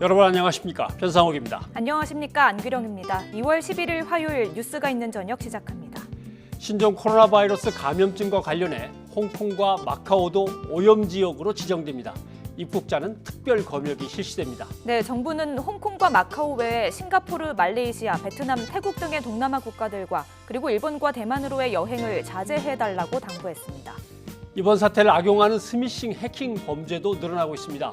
여러분 안녕하십니까? 변상욱입니다. 안녕하십니까? 안규령입니다. 2월 11일 화요일 뉴스가 있는 저녁 시작합니다. 신종 코로나 바이러스 감염증과 관련해 홍콩과 마카오도 오염 지역으로 지정됩니다. 입국자는 특별 검역이 실시됩니다. 네, 정부는 홍콩과 마카오 외에 싱가포르, 말레이시아, 베트남, 태국 등의 동남아 국가들과 그리고 일본과 대만으로의 여행을 자제해달라고 당부했습니다. 이번 사태를 악용하는 스미싱 해킹 범죄도 늘어나고 있습니다.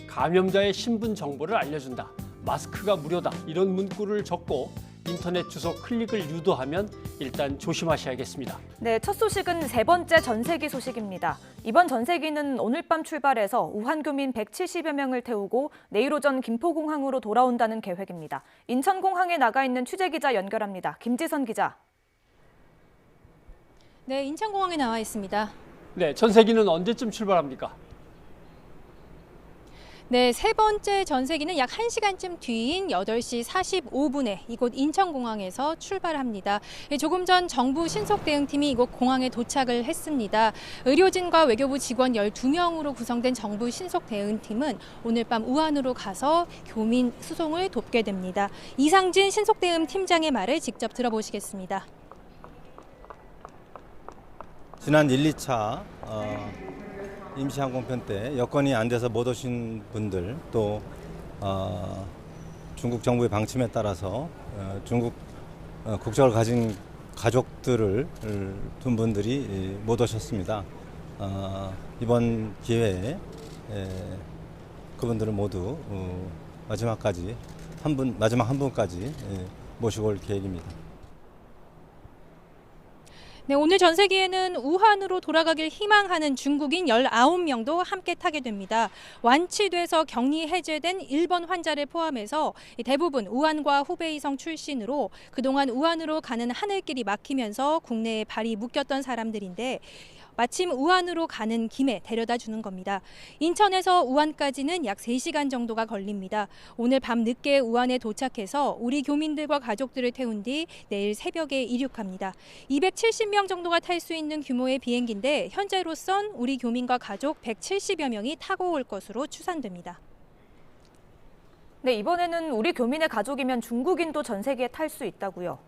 감염자의 신분 정보를 알려준다, 마스크가 무료다 이런 문구를 적고 인터넷 주소 클릭을 유도하면 일단 조심하셔야겠습니다. 네, 첫 소식은 세 번째 전세기 소식입니다. 이번 전세기는 오늘 밤 출발해서 우한 교민 170여 명을 태우고 내일 오전 김포공항으로 돌아온다는 계획입니다. 인천공항에 나가 있는 취재기자 연결합니다. 김지선 기자. 네, 인천공항에 나와 있습니다. 네, 전세기는 언제쯤 출발합니까? 네, 세 번째 전세기는 약 1시간쯤 뒤인 8시 45분에 이곳 인천공항에서 출발합니다. 조금 전 정부 신속대응팀이 이곳 공항에 도착을 했습니다. 의료진과 외교부 직원 12명으로 구성된 정부 신속대응팀은 오늘 밤 우한으로 가서 교민 수송을 돕게 됩니다. 이상진 신속대응팀장의 말을 직접 들어보시겠습니다. 지난 1, 2차 임시항공편 때 여건이 안 돼서 못 오신 분들 또 중국 정부의 방침에 따라서 중국 국적을 가진 가족들을 둔 분들이 못 오셨습니다. 이번 기회에 그분들을 모두 마지막 한 분까지 모시고 올 계획입니다. 네, 오늘 전세기에는 우한으로 돌아가길 희망하는 중국인 19명도 함께 타게 됩니다. 완치돼서 격리 해제된 일본 환자를 포함해서 대부분 우한과 후베이성 출신으로 그동안 우한으로 가는 하늘길이 막히면서 국내에 발이 묶였던 사람들인데 마침 우한으로 가는 김에 데려다 주는 겁니다. 인천에서 우한까지는 약 3시간 정도가 걸립니다. 오늘 밤 늦게 우한에 도착해서 우리 교민들과 가족들을 태운 뒤 내일 새벽에 이륙합니다. 270명 정도가 탈 수 있는 규모의 비행기인데 현재로선 우리 교민과 가족 170여 명이 타고 올 것으로 추산됩니다. 네, 이번에는 우리 교민의 가족이면 중국인도 전세기에 탈 수 있다고요.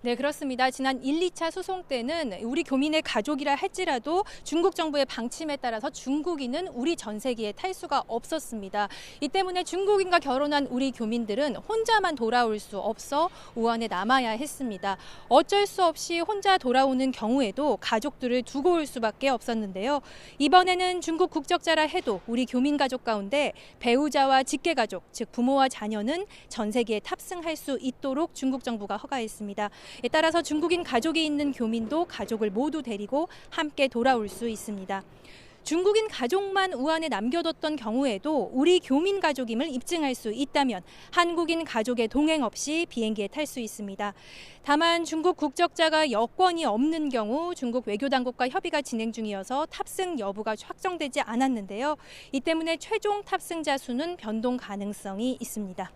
네, 그렇습니다. 지난 1, 2차 수송 때는 우리 교민의 가족이라 할지라도 중국 정부의 방침에 따라서 중국인은 우리 전세기에 탈 수가 없었습니다. 이 때문에 중국인과 결혼한 우리 교민들은 혼자만 돌아올 수 없어 우한에 남아야 했습니다. 어쩔 수 없이 혼자 돌아오는 경우에도 가족들을 두고 올 수밖에 없었는데요. 이번에는 중국 국적자라 해도 우리 교민 가족 가운데 배우자와 직계가족, 즉 부모와 자녀는 전세기에 탑승할 수 있도록 중국 정부가 허가했습니다. 따라서 중국인 가족이 있는 교민도 가족을 모두 데리고 함께 돌아올 수 있습니다. 중국인 가족만 우한에 남겨뒀던 경우에도 우리 교민 가족임을 입증할 수 있다면 한국인 가족의 동행 없이 비행기에 탈 수 있습니다. 다만 중국 국적자가 여권이 없는 경우 중국 외교당국과 협의가 진행 중이어서 탑승 여부가 확정되지 않았는데요. 이 때문에 최종 탑승자 수는 변동 가능성이 있습니다.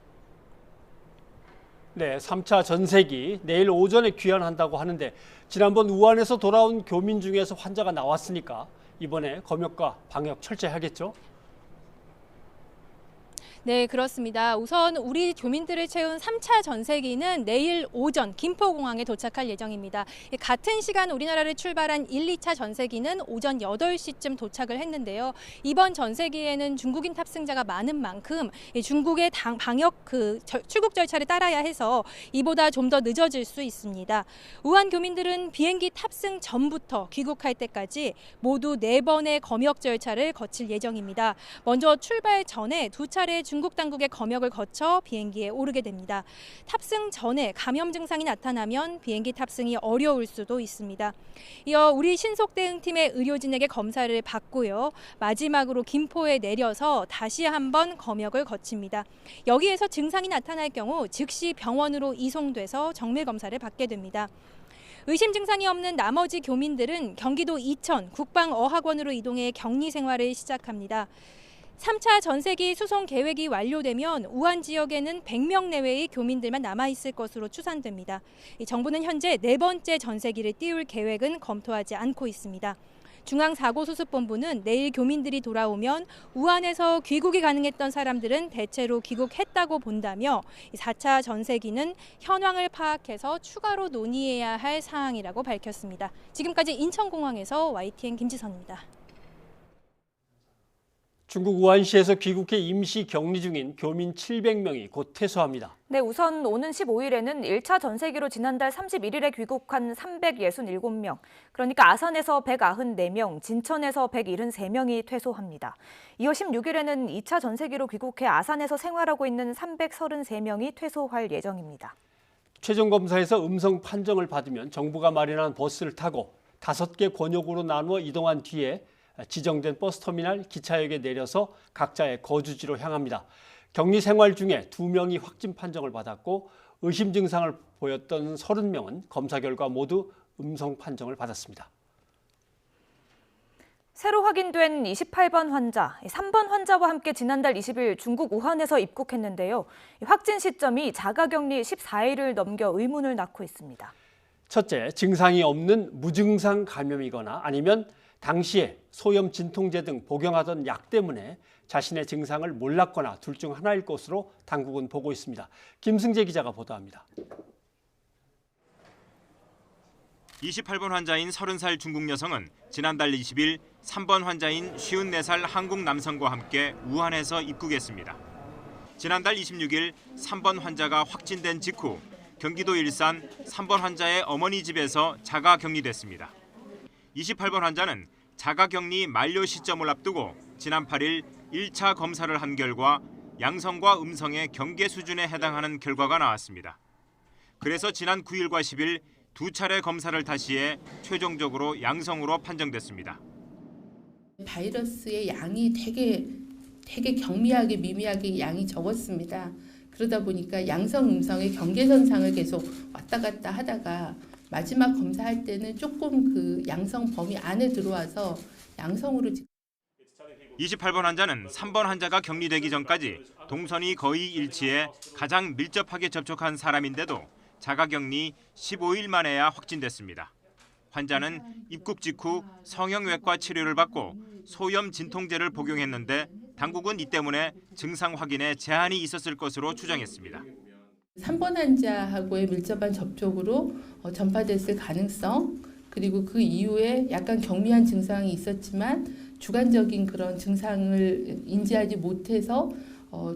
네, 3차 전세기 내일 오전에 귀환한다고 하는데 지난번 우한에서 돌아온 교민 중에서 환자가 나왔으니까 이번에 검역과 방역 철저히 하겠죠? 네, 그렇습니다. 우선 우리 교민들을 채운 3차 전세기는 내일 오전 김포공항에 도착할 예정입니다. 같은 시간 우리나라를 출발한 1, 2차 전세기는 오전 8시쯤 도착을 했는데요. 이번 전세기에는 중국인 탑승자가 많은 만큼 중국의 방역 출국 절차를 따라야 해서 이보다 좀 더 늦어질 수 있습니다. 우한 교민들은 비행기 탑승 전부터 귀국할 때까지 모두 4번의 검역 절차를 거칠 예정입니다. 먼저 출발 전에 2차례 중국 당국의 검역을 거쳐 비행기에 오르게 됩니다. 탑승 전에 감염 증상이 나타나면 비행기 탑승이 어려울 수도 있습니다. 이어 우리 신속대응팀의 의료진에게 검사를 받고요. 마지막으로 김포에 내려서 다시 한번 검역을 거칩니다. 여기에서 증상이 나타날 경우 즉시 병원으로 이송돼서 정밀 검사를 받게 됩니다. 의심 증상이 없는 나머지 교민들은 경기도 이천 국방어학원으로 이동해 격리 생활을 시작합니다. 3차 전세기 수송 계획이 완료되면 우한 지역에는 100명 내외의 교민들만 남아있을 것으로 추산됩니다. 정부는 현재 4번째 전세기를 띄울 계획은 검토하지 않고 있습니다. 중앙사고수습본부는 내일 교민들이 돌아오면 우한에서 귀국이 가능했던 사람들은 대체로 귀국했다고 본다며 4차 전세기는 현황을 파악해서 추가로 논의해야 할 사항이라고 밝혔습니다. 지금까지 인천공항에서 YTN 김지선입니다. 중국 우한시에서 귀국해 임시 격리 중인 교민 700명이 곧 퇴소합니다. 네, 우선 오는 15일에는 1차 전세기로 지난달 31일에 귀국한 367명, 그러니까 아산에서 194명, 진천에서 173명이 퇴소합니다. 이어 16일에는 2차 전세기로 귀국해 아산에서 생활하고 있는 333명이 퇴소할 예정입니다. 최종 검사에서 음성 판정을 받으면 정부가 마련한 버스를 타고 5개 권역으로 나누어 이동한 뒤에 지정된 버스터미널 기차역에 내려서 각자의 거주지로 향합니다. 격리 생활 중에 2명이 확진 판정을 받았고 의심 증상을 보였던 30명은 검사 결과 모두 음성 판정을 받았습니다. 새로 확인된 28번 환자, 3번 환자와 함께 지난달 20일 중국 우한에서 입국했는데요. 확진 시점이 자가격리 14일을 넘겨 의문을 낳고 있습니다. 첫째, 증상이 없는 무증상 감염이거나 아니면 당시에 소염 진통제 등 복용하던 약 때문에 자신의 증상을 몰랐거나 둘 중 하나일 것으로 당국은 보고 있습니다. 김승재 기자가 보도합니다. 28번 환자인 30살 중국 여성은 지난달 20일 3번 환자인 54살 한국 남성과 함께 우한에서 입국했습니다. 지난달 26일 3번 환자가 확진된 직후 경기도 일산 3번 환자의 어머니 집에서 자가 격리됐습니다. 28번 환자는 자가격리 만료 시점을 앞두고 지난 8일 1차 검사를 한 결과 양성과 음성의 경계 수준에 해당하는 결과가 나왔습니다. 그래서 지난 9일과 10일 2차례 검사를 다시 해 최종적으로 양성으로 판정됐습니다. 바이러스의 양이 되게 경미하게 미미하게 양이 적었습니다. 그러다 보니까 양성 음성의 경계선상을 계속 왔다 갔다 하다가 마지막 검사할 때는 조금 그 양성 범위 안에 들어와서 양성으로 28번 환자는 3번 환자가 격리되기 전까지 동선이 거의 일치해 가장 밀접하게 접촉한 사람인데도 자가격리 15일 만에야 확진됐습니다. 환자는 입국 직후 성형외과 치료를 받고 소염 진통제를 복용했는데 당국은 이 때문에 증상 확인에 제한이 있었을 것으로 추정했습니다. 3번 환자하고의 밀접한 접촉으로 전파됐을 가능성, 그리고 그 이후에 약간 경미한 증상이 있었지만 주관적인 그런 증상을 인지하지 못해서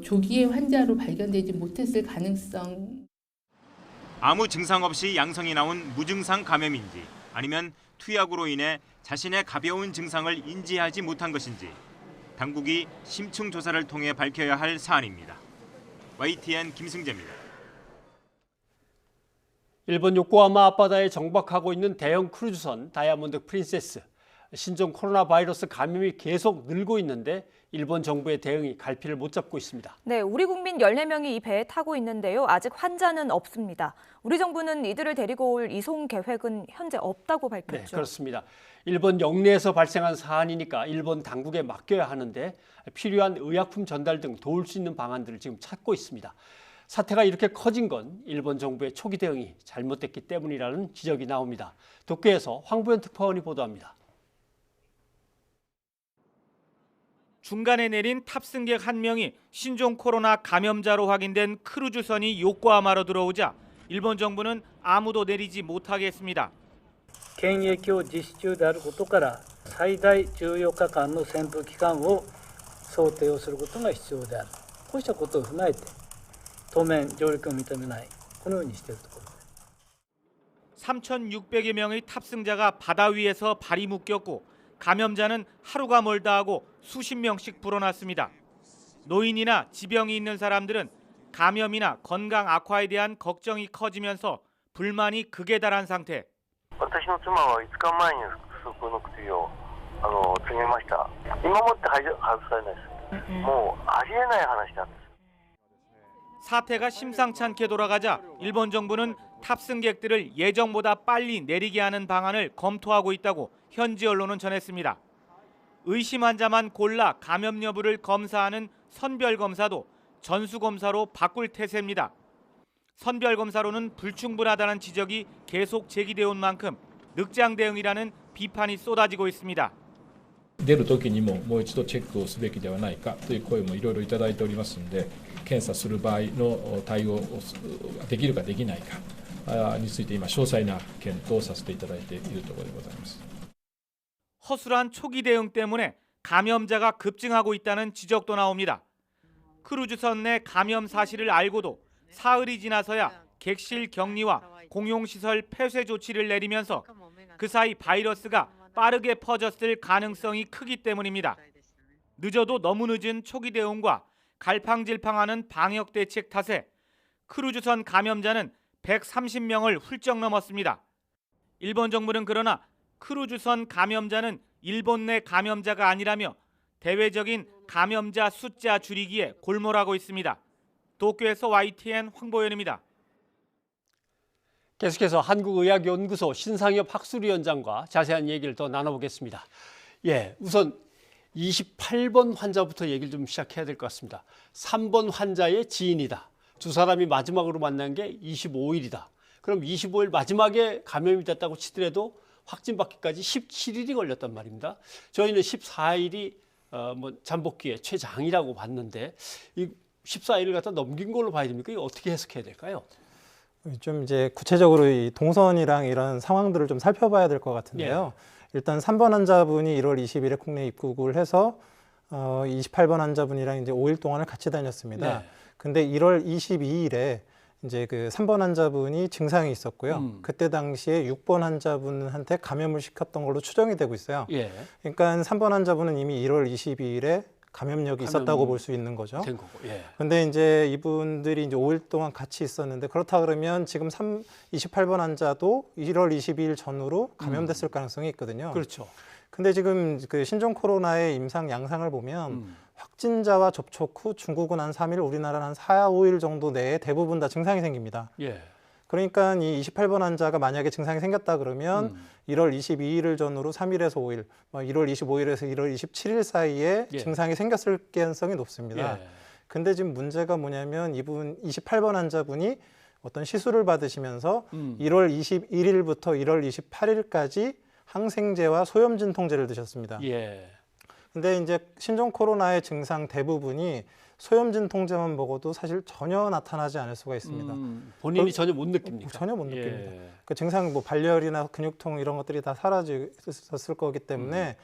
조기에 환자로 발견되지 못했을 가능성. 아무 증상 없이 양성이 나온 무증상 감염인지 아니면 투약으로 인해 자신의 가벼운 증상을 인지하지 못한 것인지 당국이 심층 조사를 통해 밝혀야 할 사안입니다. YTN 김승재입니다. 일본 요코하마 앞바다에 정박하고 있는 대형 크루즈선 다이아몬드 프린세스. 신종 코로나 바이러스 감염이 계속 늘고 있는데 일본 정부의 대응이 갈피를 못 잡고 있습니다. 네, 우리 국민 14명이 이 배에 타고 있는데요. 아직 환자는 없습니다. 우리 정부는 이들을 데리고 올 이송 계획은 현재 없다고 밝혔죠. 네, 그렇습니다. 일본 영내에서 발생한 사안이니까 일본 당국에 맡겨야 하는데 필요한 의약품 전달 등 도울 수 있는 방안들을 지금 찾고 있습니다. 사태가 이렇게 커진 건 일본 정부의 초기 대응이 잘못됐기 때문이라는 지적이 나옵니다. 도쿄에서 황보현 특파원이 보도합니다. 중간에 내린 탑승객 1명이 신종 코로나 감염자로 확인된 크루즈선이 요코하마로 들어오자 일본 정부는 아무도 내리지 못하게 했습니다. 検疫を実施中であることから最大14日間の潜伏期間を想定をすることが必要である。こうしたことを踏まえて当面上陸を認めないこのようにしているところです。 3,600여 명의 탑승자가 바다 위에서 발이 묶였고 감염자는 하루가 멀다 하고 수십 명씩 불어났습니다. 노인이나 지병이 있는 사람들은 감염이나 건강 악화에 대한 걱정이 커지면서 불만이 극에 달한 상태. 私の妻は5日前に不足の薬を告げました。今もって外されないです。もうありえない話なんです。 사태가 심상치 않게 돌아가자 일본 정부는 탑승객들을 예정보다 빨리 내리게 하는 방안을 검토하고 있다고 현지 언론은 전했습니다. 의심 환자만 골라 감염 여부를 검사하는 선별검사도 전수검사로 바꿀 태세입니다. 선별검사로는 불충분하다는 지적이 계속 제기돼 온 만큼 늑장 대응이라는 비판이 쏟아지고 있습니다. 出る時にももう一度チェックをすべきではないかという声もいろいろいただいておりますので、検査する場合の対応をできるかできないかについて今詳細な検討をさせていただいているところでございます。 허술한 초기 대응 때문에 감염자가 급증하고 있다는 지적도 나옵니다. 크루즈선 내 감염 사실을 알고도 사흘이 지나서야 객실 격리와 공용시설 폐쇄 조치를 내리면서 그 사이 바이러스가 빠르게 퍼졌을 가능성이 크기 때문입니다. 늦어도 너무 늦은 초기 대응과 갈팡질팡하는 방역 대책 탓에 크루즈선 감염자는 130명을 훌쩍 넘었습니다. 일본 정부는 그러나 크루즈선 감염자는 일본 내 감염자가 아니라며 대외적인 감염자 숫자 줄이기에 골몰하고 있습니다. 도쿄에서 YTN 황보현입니다. 계속해서 한국의학연구소 신상엽 학술위원장과 자세한 얘기를 더 나눠보겠습니다. 예, 우선 28번 환자부터 얘기를 좀 시작해야 될 것 같습니다. 3번 환자의 지인이다. 두 사람이 마지막으로 만난 게 25일이다. 그럼 25일 마지막에 감염이 됐다고 치더라도 확진받기까지 17일이 걸렸단 말입니다. 저희는 14일이 잠복기의 최장이라고 봤는데 이 14일을 갖다 넘긴 걸로 봐야 됩니까? 이거 어떻게 해석해야 될까요? 좀 이제 구체적으로 이 동선이랑 이런 상황들을 좀 살펴봐야 될 것 같은데요. 일단 3번 환자분이 1월 20일에 국내 입국을 해서 28번 환자분이랑 이제 5일 동안을 같이 다녔습니다. 근데 1월 22일에 이제 그 3번 환자분이 증상이 있었고요. 그때 당시에 6번 환자분한테 감염을 시켰던 걸로 추정이 되고 있어요. 그러니까 3번 환자분은 이미 1월 22일에 감염력이 있었다고 볼 수 있는 거죠. 근데 이제 이분들이 이제 5일 동안 같이 있었는데 그렇다 그러면 지금 28번 환자도 1월 22일 전후로 감염됐을 가능성이 있거든요. 그렇죠. 근데 지금 그 신종 코로나의 임상 양상을 보면 확진자와 접촉 후 중국은 한 3일, 우리나라는 한 4, 5일 정도 내에 대부분 다 증상이 생깁니다. 그러니까 이 28번 환자가 만약에 증상이 생겼다 그러면 1월 22일을 전후로 3일에서 5일, 1월 25일에서 1월 27일 사이에 증상이 생겼을 가능성이 높습니다. 근데 지금 문제가 뭐냐면 이분 28번 환자분이 어떤 시술을 받으시면서 1월 21일부터 1월 28일까지 항생제와 소염진통제를 드셨습니다. 근데 이제 신종 코로나의 증상 대부분이 소염진통제만 먹어도 사실 전혀 나타나지 않을 수가 있습니다. 본인이 전혀 못 느낍니까? 전혀 못 느낍니다. 그 증상 뭐 발열이나 근육통 이런 것들이 다 사라졌을 거기 때문에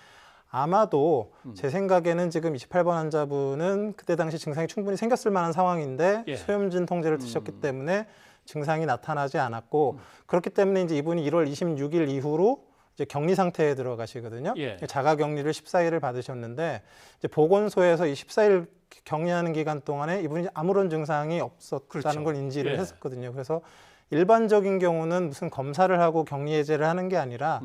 아마도 제 생각에는 지금 28번 환자분은 그때 당시 증상이 충분히 생겼을 만한 상황인데 소염진통제를 드셨기 때문에 증상이 나타나지 않았고 그렇기 때문에 이제 이분이 1월 26일 이후로 이제 격리 상태에 들어가시거든요. 자가 격리를 14일을 받으셨는데 이제 보건소에서 이 14일 격리하는 기간 동안에 이분이 아무런 증상이 없었다는 걸 인지를 했었거든요. 그래서 일반적인 경우는 무슨 검사를 하고 격리 해제를 하는 게 아니라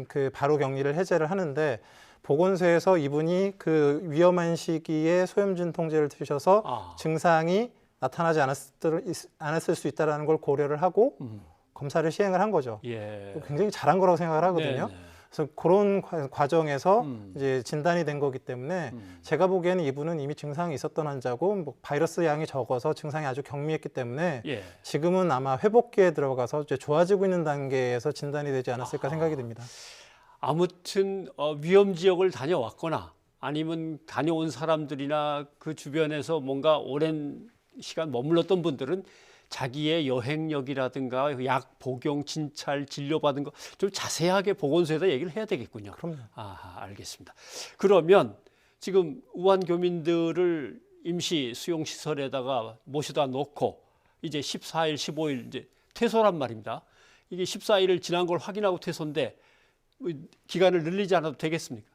그 바로 격리를 해제를 하는데 보건소에서 이분이 그 위험한 시기에 소염진통제를 드셔서 증상이 나타나지 않았을 수 있다는 걸 고려를 하고 검사를 시행을 한 거죠. 굉장히 잘한 거라고 생각을 하거든요. 그래서 그런 과정에서 이제 진단이 된 거기 때문에 제가 보기에는 이분은 이미 증상이 있었던 환자고 뭐 바이러스 양이 적어서 증상이 아주 경미했기 때문에 지금은 아마 회복기에 들어가서 이제 좋아지고 있는 단계에서 진단이 되지 않았을까 생각이 듭니다. 아무튼 위험 지역을 다녀왔거나 아니면 다녀온 사람들이나 그 주변에서 뭔가 오랜 시간 머물렀던 분들은 자기의 여행력이라든가 약 복용, 진찰, 진료받은 거 좀 자세하게 보건소에다 얘기를 해야 되겠군요. 그럼요. 알겠습니다. 그러면 지금 우한 교민들을 임시 수용시설에다가 모셔다 놓고 이제 14일, 15일 이제 퇴소란 말입니다. 이게 14일을 지난 걸 확인하고 퇴소인데 기간을 늘리지 않아도 되겠습니까?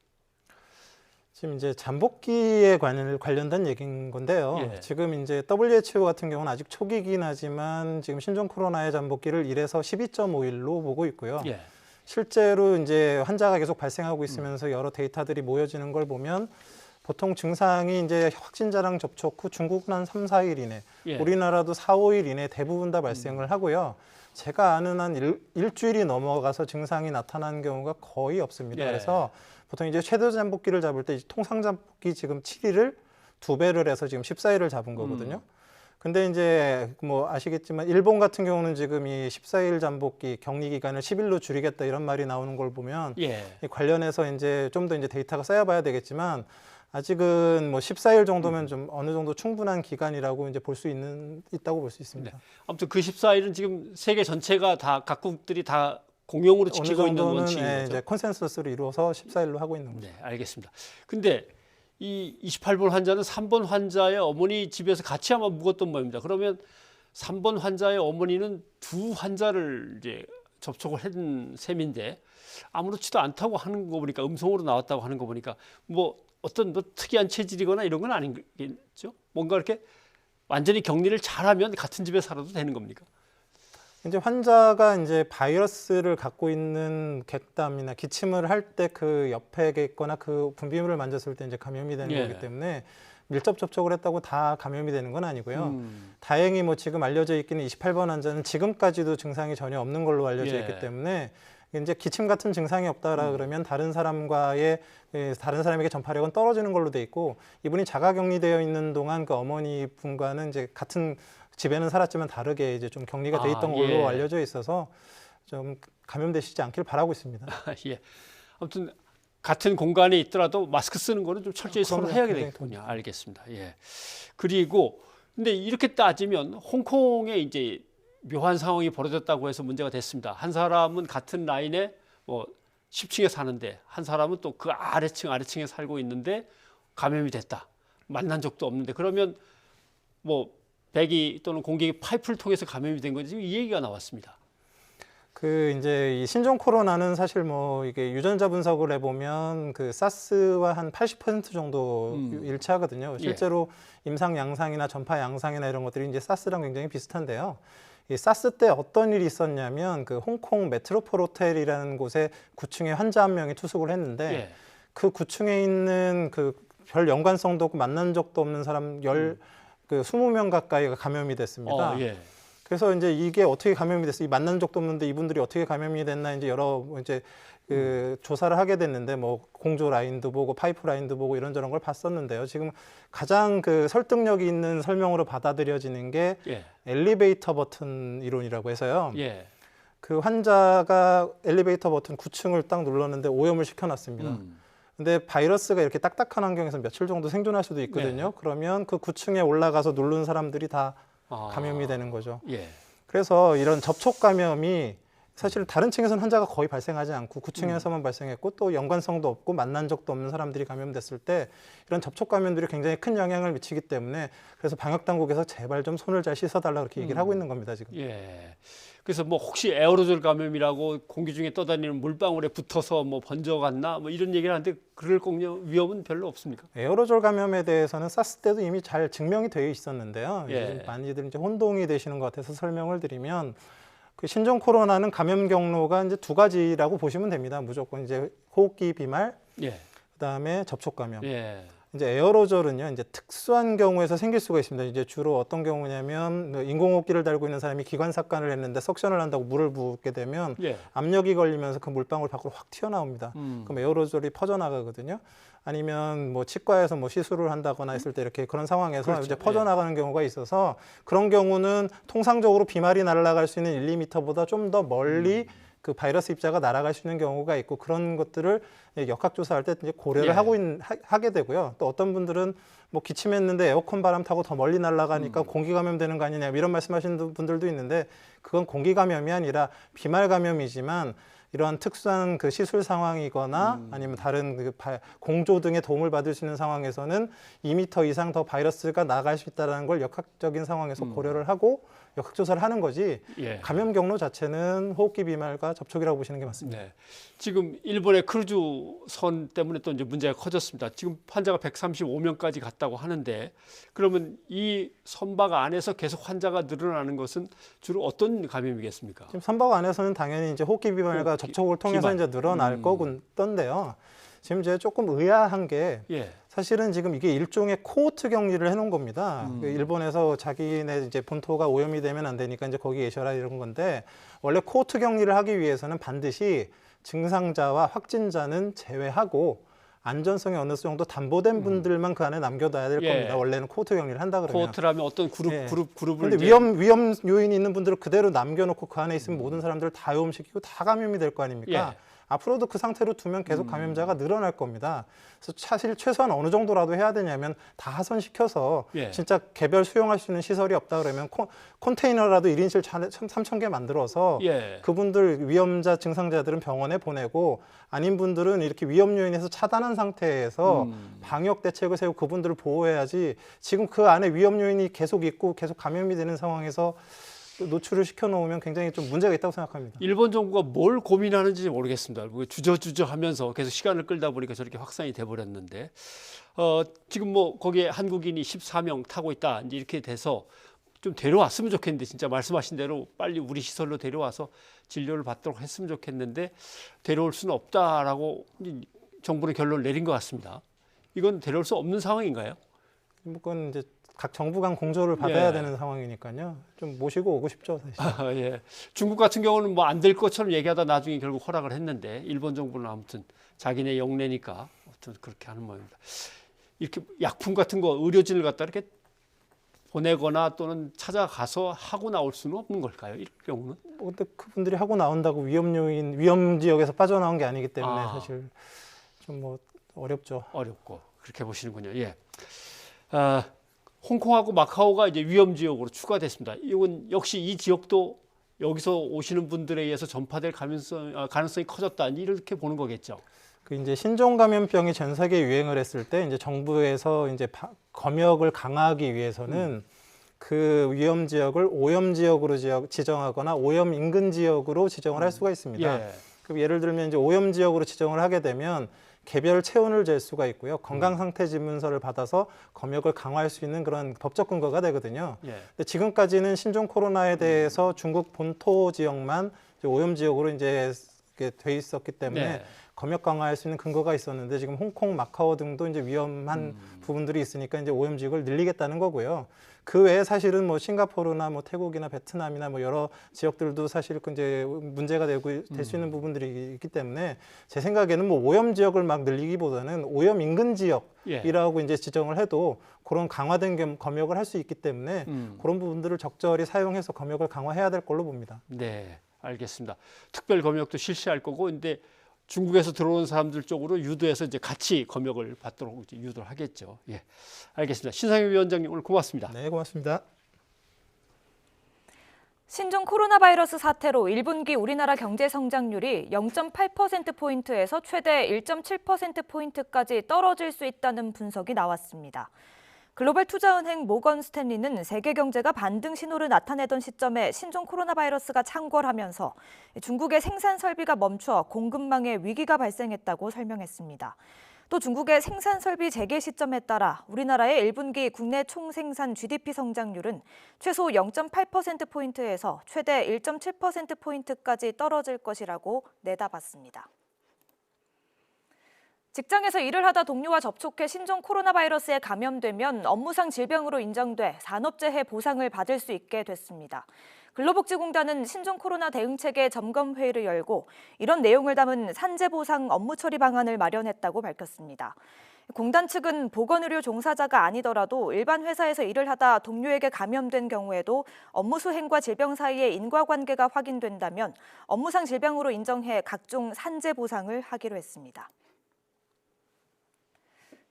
지금 이제 잠복기에 관련된 얘기인 건데요. 지금 이제 WHO 같은 경우는 아직 초기이긴 하지만 지금 신종 코로나의 잠복기를 1에서 12.5일로 보고 있고요. 실제로 이제 환자가 계속 발생하고 있으면서 여러 데이터들이 모여지는 걸 보면 보통 증상이 이제 확진자랑 접촉 후 중국은 한 3, 4일 이내, 우리나라도 4, 5일 이내 대부분 다 발생을 하고요. 제가 아는 한 일주일이 넘어가서 증상이 나타나는 경우가 거의 없습니다. 그래서 보통 이제 최대 잠복기를 잡을 때 통상 잠복기 지금 7일을 2배를 해서 지금 14일을 잡은 거거든요. 근데 이제 뭐 아시겠지만 일본 같은 경우는 지금 이 14일 잠복기 격리 기간을 10일로 줄이겠다 이런 말이 나오는 걸 보면 예. 이 관련해서 이제 좀 더 이제 데이터가 쌓여봐야 되겠지만 아직은 뭐 14일 정도면 좀 어느 정도 충분한 기간이라고 이제 볼 수 있다고 볼 수 있습니다. 네. 아무튼 그 14일은 지금 세계 전체가 다 각국들이 다 공용으로 지키고 있는 원칙인 거죠. 이제 컨센서스를 이루어서 14일로 하고 있는 거죠. 네, 알겠습니다. 근데 이 28번 환자는 3번 환자의 어머니 집에서 같이 아마 묵었던 모양입니다. 그러면 3번 환자의 어머니는 두 환자를 이제 접촉을 한 셈인데 아무렇지도 않다고 하는 거 보니까 음성으로 나왔다고 하는 거 보니까 뭐 어떤 뭐 특이한 체질이거나 이런 건 아니겠죠? 뭔가 이렇게 완전히 격리를 잘하면 같은 집에 살아도 되는 겁니까? 이제 환자가 이제 바이러스를 갖고 있는 객담이나 기침을 할 때 그 옆에 있거나 그 분비물을 만졌을 때 이제 감염이 되는 예. 거기 때문에 밀접 접촉을 했다고 다 감염이 되는 건 아니고요. 다행히 뭐 지금 알려져 있기는 28번 환자는 지금까지도 증상이 전혀 없는 걸로 알려져 예. 있기 때문에 이제 기침 같은 증상이 없다라 그러면 다른 사람에게 전파력은 떨어지는 걸로 돼 있고 이분이 자가격리되어 있는 동안 그 어머니 분과는 이제 같은 집에는 살았지만 다르게 이제 좀 격리가 돼 있던 걸로 예. 알려져 있어서 좀 감염되시지 않길 바라고 있습니다. 예. 아무튼 같은 공간에 있더라도 마스크 쓰는 거는 좀 철저히 서로 그럼요. 해야 굉장히 되겠군요. 알겠습니다. 예. 그리고 근데 이렇게 따지면 홍콩에 이제 묘한 상황이 벌어졌다고 해서 문제가 됐습니다. 한 사람은 같은 라인에 뭐 10층에 사는데 한 사람은 또 그 아래층에 살고 있는데 감염이 됐다. 만난 적도 없는데 그러면 뭐 배기 또는 공기 파이프를 통해서 감염이 된 건지 이 얘기가 나왔습니다. 그 이제 이 신종 코로나는 사실 뭐 이게 유전자 분석을 해보면 그 사스와 한 80% 정도 일치하거든요. 실제로 임상 양상이나 전파 양상이나 이런 것들이 이제 사스랑 굉장히 비슷한데요. 이 사스 때 어떤 일이 있었냐면 그 홍콩 메트로폴 호텔이라는 곳에 9층에 환자 한 명이 투숙을 했는데 예. 그 9층에 있는 그 별 연관성도 없고 만난 적도 없는 사람 20명 가까이가 감염이 됐습니다. 예. 그래서 이제 이게 어떻게 감염이 됐어? 이 만난 적도 없는데 이분들이 어떻게 감염이 됐나 이제 여러 이제 그 조사를 하게 됐는데 뭐 공조 라인도 보고 파이프 라인도 보고 이런저런 걸 봤었는데요. 지금 가장 그 설득력이 있는 설명으로 받아들여지는 게 예. 엘리베이터 버튼 이론이라고 해서요. 예. 그 환자가 엘리베이터 버튼 9층을 딱 눌렀는데 오염을 시켜놨습니다. 근데 바이러스가 이렇게 딱딱한 환경에서 며칠 정도 생존할 수도 있거든요. 네. 그러면 그 9층에 올라가서 누른 사람들이 다 감염이 되는 거죠. 예. 그래서 이런 접촉 감염이 사실 다른 층에서는 환자가 거의 발생하지 않고 9층에서만 발생했고 또 연관성도 없고 만난 적도 없는 사람들이 감염됐을 때 이런 접촉 감염들이 굉장히 큰 영향을 미치기 때문에 그래서 방역 당국에서 제발 좀 손을 잘 씻어달라 그렇게 얘기를 하고 있는 겁니다 지금. 예. 그래서 뭐 혹시 에어로졸 감염이라고 공기 중에 떠다니는 물방울에 붙어서 뭐 번져갔나 뭐 이런 얘기를 하는데 그럴 위험은 별로 없습니까? 에어로졸 감염에 대해서는 사스 때도 이미 잘 증명이 되어 있었는데요. 예. 많이들 이제 혼동이 되시는 것 같아서 설명을 드리면 그 신종 코로나는 감염 경로가 이제 두 가지라고 보시면 됩니다. 무조건 이제 호흡기 비말, 예. 그다음에 접촉 감염. 예. 이제 에어로졸은요, 이제 특수한 경우에서 생길 수가 있습니다. 이제 주로 어떤 경우냐면 인공호흡기를 달고 있는 사람이 기관삭관을 했는데 석션을 한다고 물을 붓게 되면 예. 압력이 걸리면서 그 물방울 밖으로 확 튀어나옵니다. 그럼 에어로졸이 퍼져나가거든요. 아니면 뭐 치과에서 뭐 시술을 한다거나 했을 때 이렇게 그런 상황에서 그렇죠. 이제 퍼져나가는 경우가 있어서 그런 경우는 통상적으로 비말이 날아갈 수 있는 1~2m보다 좀 더 멀리 그 바이러스 입자가 날아갈 수 있는 경우가 있고 그런 것들을 역학조사할 때 이제 고려를 예. 하게 되고요. 또 어떤 분들은 뭐 기침했는데 에어컨 바람 타고 더 멀리 날아가니까 공기 감염되는 거 아니냐 이런 말씀하시는 분들도 있는데 그건 공기 감염이 아니라 비말 감염이지만 이러한 특수한 그 시술 상황이거나 아니면 다른 그 공조 등의 도움을 받을 수 있는 상황에서는 2m 이상 더 바이러스가 나갈 수 있다는 걸 역학적인 상황에서 고려를 하고 역학조사를 하는 거지 예. 감염 경로 자체는 호흡기 비말과 접촉이라고 보시는 게 맞습니다. 네. 지금 일본의 크루즈선 때문에 또 이제 문제가 커졌습니다. 지금 환자가 135명까지 갔다고 하는데 그러면 이 선박 안에서 계속 환자가 늘어나는 것은 주로 어떤 감염이겠습니까? 지금 선박 안에서는 당연히 이제 호흡기 비말과 접촉을 통해서 비말. 이제 늘어날 거던데요. 지금 이제 조금 의아한 게 예. 사실은 지금 이게 일종의 코호트 격리를 해놓은 겁니다. 그 일본에서 자기네 이제 본토가 오염이 되면 안 되니까 이제 거기 계셔라 이런 건데 원래 코호트 격리를 하기 위해서는 반드시 증상자와 확진자는 제외하고 안전성이 어느 정도 담보된 분들만 그 안에 남겨둬야 될 예. 겁니다. 원래는 코호트 격리를 한다 그러면. 코호트라면 어떤 예. 그룹을 근데 이제 위험 요인이 있는 분들을 그대로 남겨놓고 그 안에 있으면 모든 사람들을 다 오염시키고 다 감염이 될 거 아닙니까? 예. 앞으로도 그 상태로 두면 계속 감염자가 늘어날 겁니다. 그래서 사실 최소한 어느 정도라도 해야 되냐면 다 하선시켜서 예. 진짜 개별 수용할 수 있는 시설이 없다 그러면 컨테이너라도 1인실 3,000개 만들어서 예. 그분들 위험자 증상자들은 병원에 보내고 아닌 분들은 이렇게 위험 요인에서 차단한 상태에서 방역 대책을 세우고 그분들을 보호해야지 지금 그 안에 위험 요인이 계속 있고 계속 감염이 되는 상황에서 노출을 시켜놓으면 굉장히 좀 문제가 있다고 생각합니다. 일본 정부가 뭘 고민하는지 모르겠습니다. 주저주저 하면서 계속 시간을 끌다 보니까 저렇게 확산이 돼버렸는데 지금 뭐 거기에 한국인이 14명 타고 있다 이제 이렇게 돼서 좀 데려왔으면 좋겠는데 진짜 말씀하신 대로 빨리 우리 시설로 데려와서 진료를 받도록 했으면 좋겠는데 데려올 수는 없다라고 정부는 결론을 내린 것 같습니다. 이건 데려올 수 없는 상황인가요? 그건 이제 각 정부 간 공조를 받아야 예. 되는 상황이니까요. 좀 모시고 오고 싶죠, 사실. 예. 중국 같은 경우는 뭐 안 될 것처럼 얘기하다 나중에 결국 허락을 했는데 일본 정부는 아무튼 자기네 영내니까 아무튼 그렇게 하는 모양입니다. 이렇게 약품 같은 거 의료진을 갖다 이렇게 보내거나 또는 찾아가서 하고 나올 수는 없는 걸까요? 이럴 경우는? 근데 그분들이 하고 나온다고 위험 지역에서 빠져나온 게 아니기 때문에 사실 좀 뭐 어렵죠. 어렵고 그렇게 보시는군요. 예. 홍콩하고 마카오가 이제 위험 지역으로 추가됐습니다. 이건 역시 이 지역도 여기서 오시는 분들에 의해서 전파될 가능성이 커졌다 이렇게 보는 거겠죠. 그 이제 신종 감염병이 전 세계에 유행을 했을 때 이제 정부에서 이제 검역을 강화하기 위해서는 그 위험 지역을 오염 지역으로 지정하거나 오염 인근 지역으로 지정을 할 수가 있습니다. 예. 그럼 예를 들면 이제 오염 지역으로 지정을 하게 되면 개별 체온을 잴 수가 있고요. 건강 상태 질문서를 받아서 검역을 강화할 수 있는 그런 법적 근거가 되거든요. 예. 근데 지금까지는 신종 코로나에 대해서 중국 본토 지역만 이제 오염 지역으로 이제 돼 있었기 때문에 네. 검역 강화할 수 있는 근거가 있었는데 지금 홍콩, 마카오 등도 이제 위험한 부분들이 있으니까 이제 오염 지역을 늘리겠다는 거고요. 그 외에 사실은 뭐 싱가포르나 뭐 태국이나 베트남이나 뭐 여러 지역들도 사실 이제 문제가 될 수 있는 부분들이 있기 때문에 제 생각에는 뭐 오염 지역을 막 늘리기보다는 오염 인근 지역이라고 이제 지정을 해도 그런 강화된 검역을 할 수 있기 때문에 그런 부분들을 적절히 사용해서 검역을 강화해야 될 걸로 봅니다. 네, 알겠습니다. 특별 검역도 실시할 거고, 근데 중국에서 들어오는 사람들 쪽으로 유도해서 이제 같이 검역을 받도록 이제 유도를 하겠죠. 예, 알겠습니다. 신상엽 위원장님 오늘 고맙습니다. 네, 고맙습니다. 신종 코로나 바이러스 사태로 1분기 우리나라 경제 성장률이 0.8%포인트에서 최대 1.7%포인트까지 떨어질 수 있다는 분석이 나왔습니다. 글로벌 투자은행 모건 스탠리는 세계 경제가 반등 신호를 나타내던 시점에 신종 코로나 바이러스가 창궐하면서 중국의 생산 설비가 멈춰 공급망에 위기가 발생했다고 설명했습니다. 또 중국의 생산 설비 재개 시점에 따라 우리나라의 1분기 국내 총생산 GDP 성장률은 최소 0.8%포인트에서 최대 1.7%포인트까지 떨어질 것이라고 내다봤습니다. 직장에서 일을 하다 동료와 접촉해 신종 코로나 바이러스에 감염되면 업무상 질병으로 인정돼 산업재해 보상을 받을 수 있게 됐습니다. 근로복지공단은 신종 코로나 대응체계 점검회의를 열고 이런 내용을 담은 산재보상 업무 처리 방안을 마련했다고 밝혔습니다. 공단 측은 보건의료 종사자가 아니더라도 일반 회사에서 일을 하다 동료에게 감염된 경우에도 업무 수행과 질병 사이의 인과관계가 확인된다면 업무상 질병으로 인정해 각종 산재보상을 하기로 했습니다.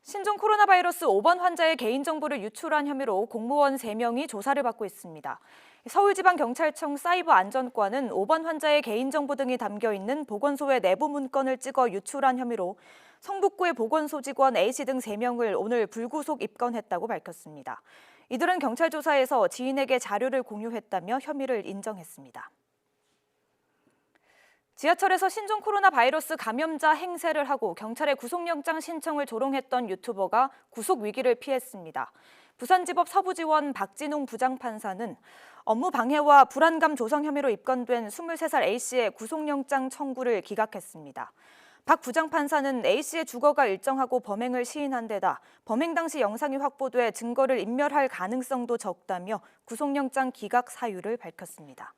신종 코로나 바이러스 5번 환자의 개인정보를 유출한 혐의로 공무원 3명이 조사를 받고 있습니다. 서울지방경찰청 사이버안전과는 5번 환자의 개인정보 등이 담겨있는 보건소의 내부 문건을 찍어 유출한 혐의로 성북구의 보건소 직원 A씨 등 3명을 오늘 불구속 입건했다고 밝혔습니다. 이들은 경찰 조사에서 지인에게 자료를 공유했다며 혐의를 인정했습니다. 지하철에서 신종 코로나 바이러스 감염자 행세를 하고 경찰에 구속영장 신청을 조롱했던 유튜버가 구속 위기를 피했습니다. 부산지법 서부지원 박진웅 부장판사는 업무 방해와 불안감 조성 혐의로 입건된 23살 A씨의 구속영장 청구를 기각했습니다. 박 부장판사는 A씨의 주거가 일정하고 범행을 시인한 데다 범행 당시 영상이 확보돼 증거를 인멸할 가능성도 적다며 구속영장 기각 사유를 밝혔습니다.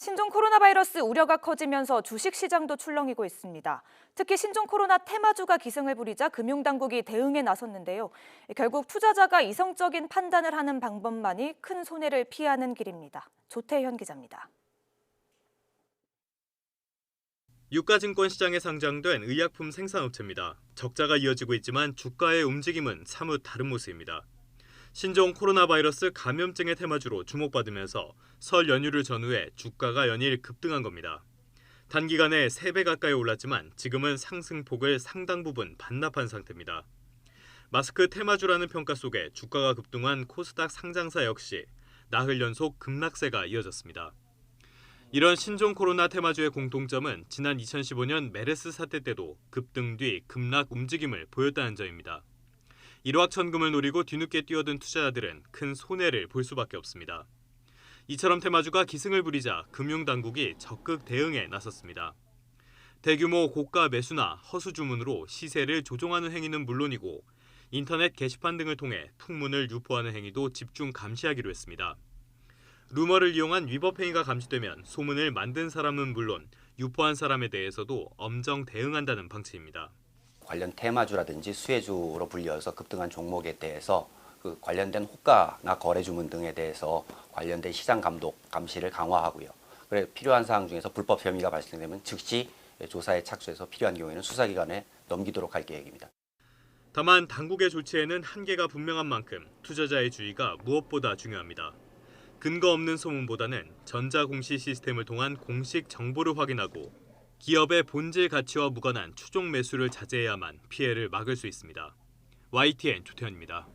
신종 코로나 바이러스 우려가 커지면서 주식 시장도 출렁이고 있습니다. 특히 신종 코로나 테마주가 기승을 부리자 금융당국이 대응에 나섰는데요. 결국 투자자가 이성적인 판단을 하는 방법만이 큰 손해를 피하는 길입니다. 조태현 기자입니다. 유가증권 시장에 상장된 의약품 생산업체입니다. 적자가 이어지고 있지만 주가의 움직임은 사뭇 다른 모습입니다. 신종 코로나 바이러스 감염증의 테마주로 주목받으면서 설 연휴를 전후해 주가가 연일 급등한 겁니다. 단기간에 3배 가까이 올랐지만 지금은 상승폭을 상당 부분 반납한 상태입니다. 마스크 테마주라는 평가 속에 주가가 급등한 코스닥 상장사 역시 나흘 연속 급락세가 이어졌습니다. 이런 신종 코로나 테마주의 공통점은 지난 2015년 메르스 사태 때도 급등 뒤 급락 움직임을 보였다는 점입니다. 일확천금을 노리고 뒤늦게 뛰어든 투자자들은 큰 손해를 볼 수밖에 없습니다. 이처럼 테마주가 기승을 부리자 금융당국이 적극 대응에 나섰습니다. 대규모 고가 매수나 허수 주문으로 시세를 조종하는 행위는 물론이고 인터넷 게시판 등을 통해 풍문을 유포하는 행위도 집중 감시하기로 했습니다. 루머를 이용한 위법 행위가 감지되면 소문을 만든 사람은 물론 유포한 사람에 대해서도 엄정 대응한다는 방침입니다. 관련 테마주라든지 수혜주로 불려서 급등한 종목에 대해서 그 관련된 호가나 거래 주문 등에 대해서 관련된 시장 감독 감시를 강화하고요. 그래 필요한 사항 중에서 불법 혐의가 발생되면 즉시 조사에 착수해서 필요한 경우에는 수사기관에 넘기도록 할 계획입니다. 다만 당국의 조치에는 한계가 분명한 만큼 투자자의 주의가 무엇보다 중요합니다. 근거 없는 소문보다는 전자공시 시스템을 통한 공식 정보를 확인하고 기업의 본질 가치와 무관한 추종 매수를 자제해야만 피해를 막을 수 있습니다. YTN 조태현입니다.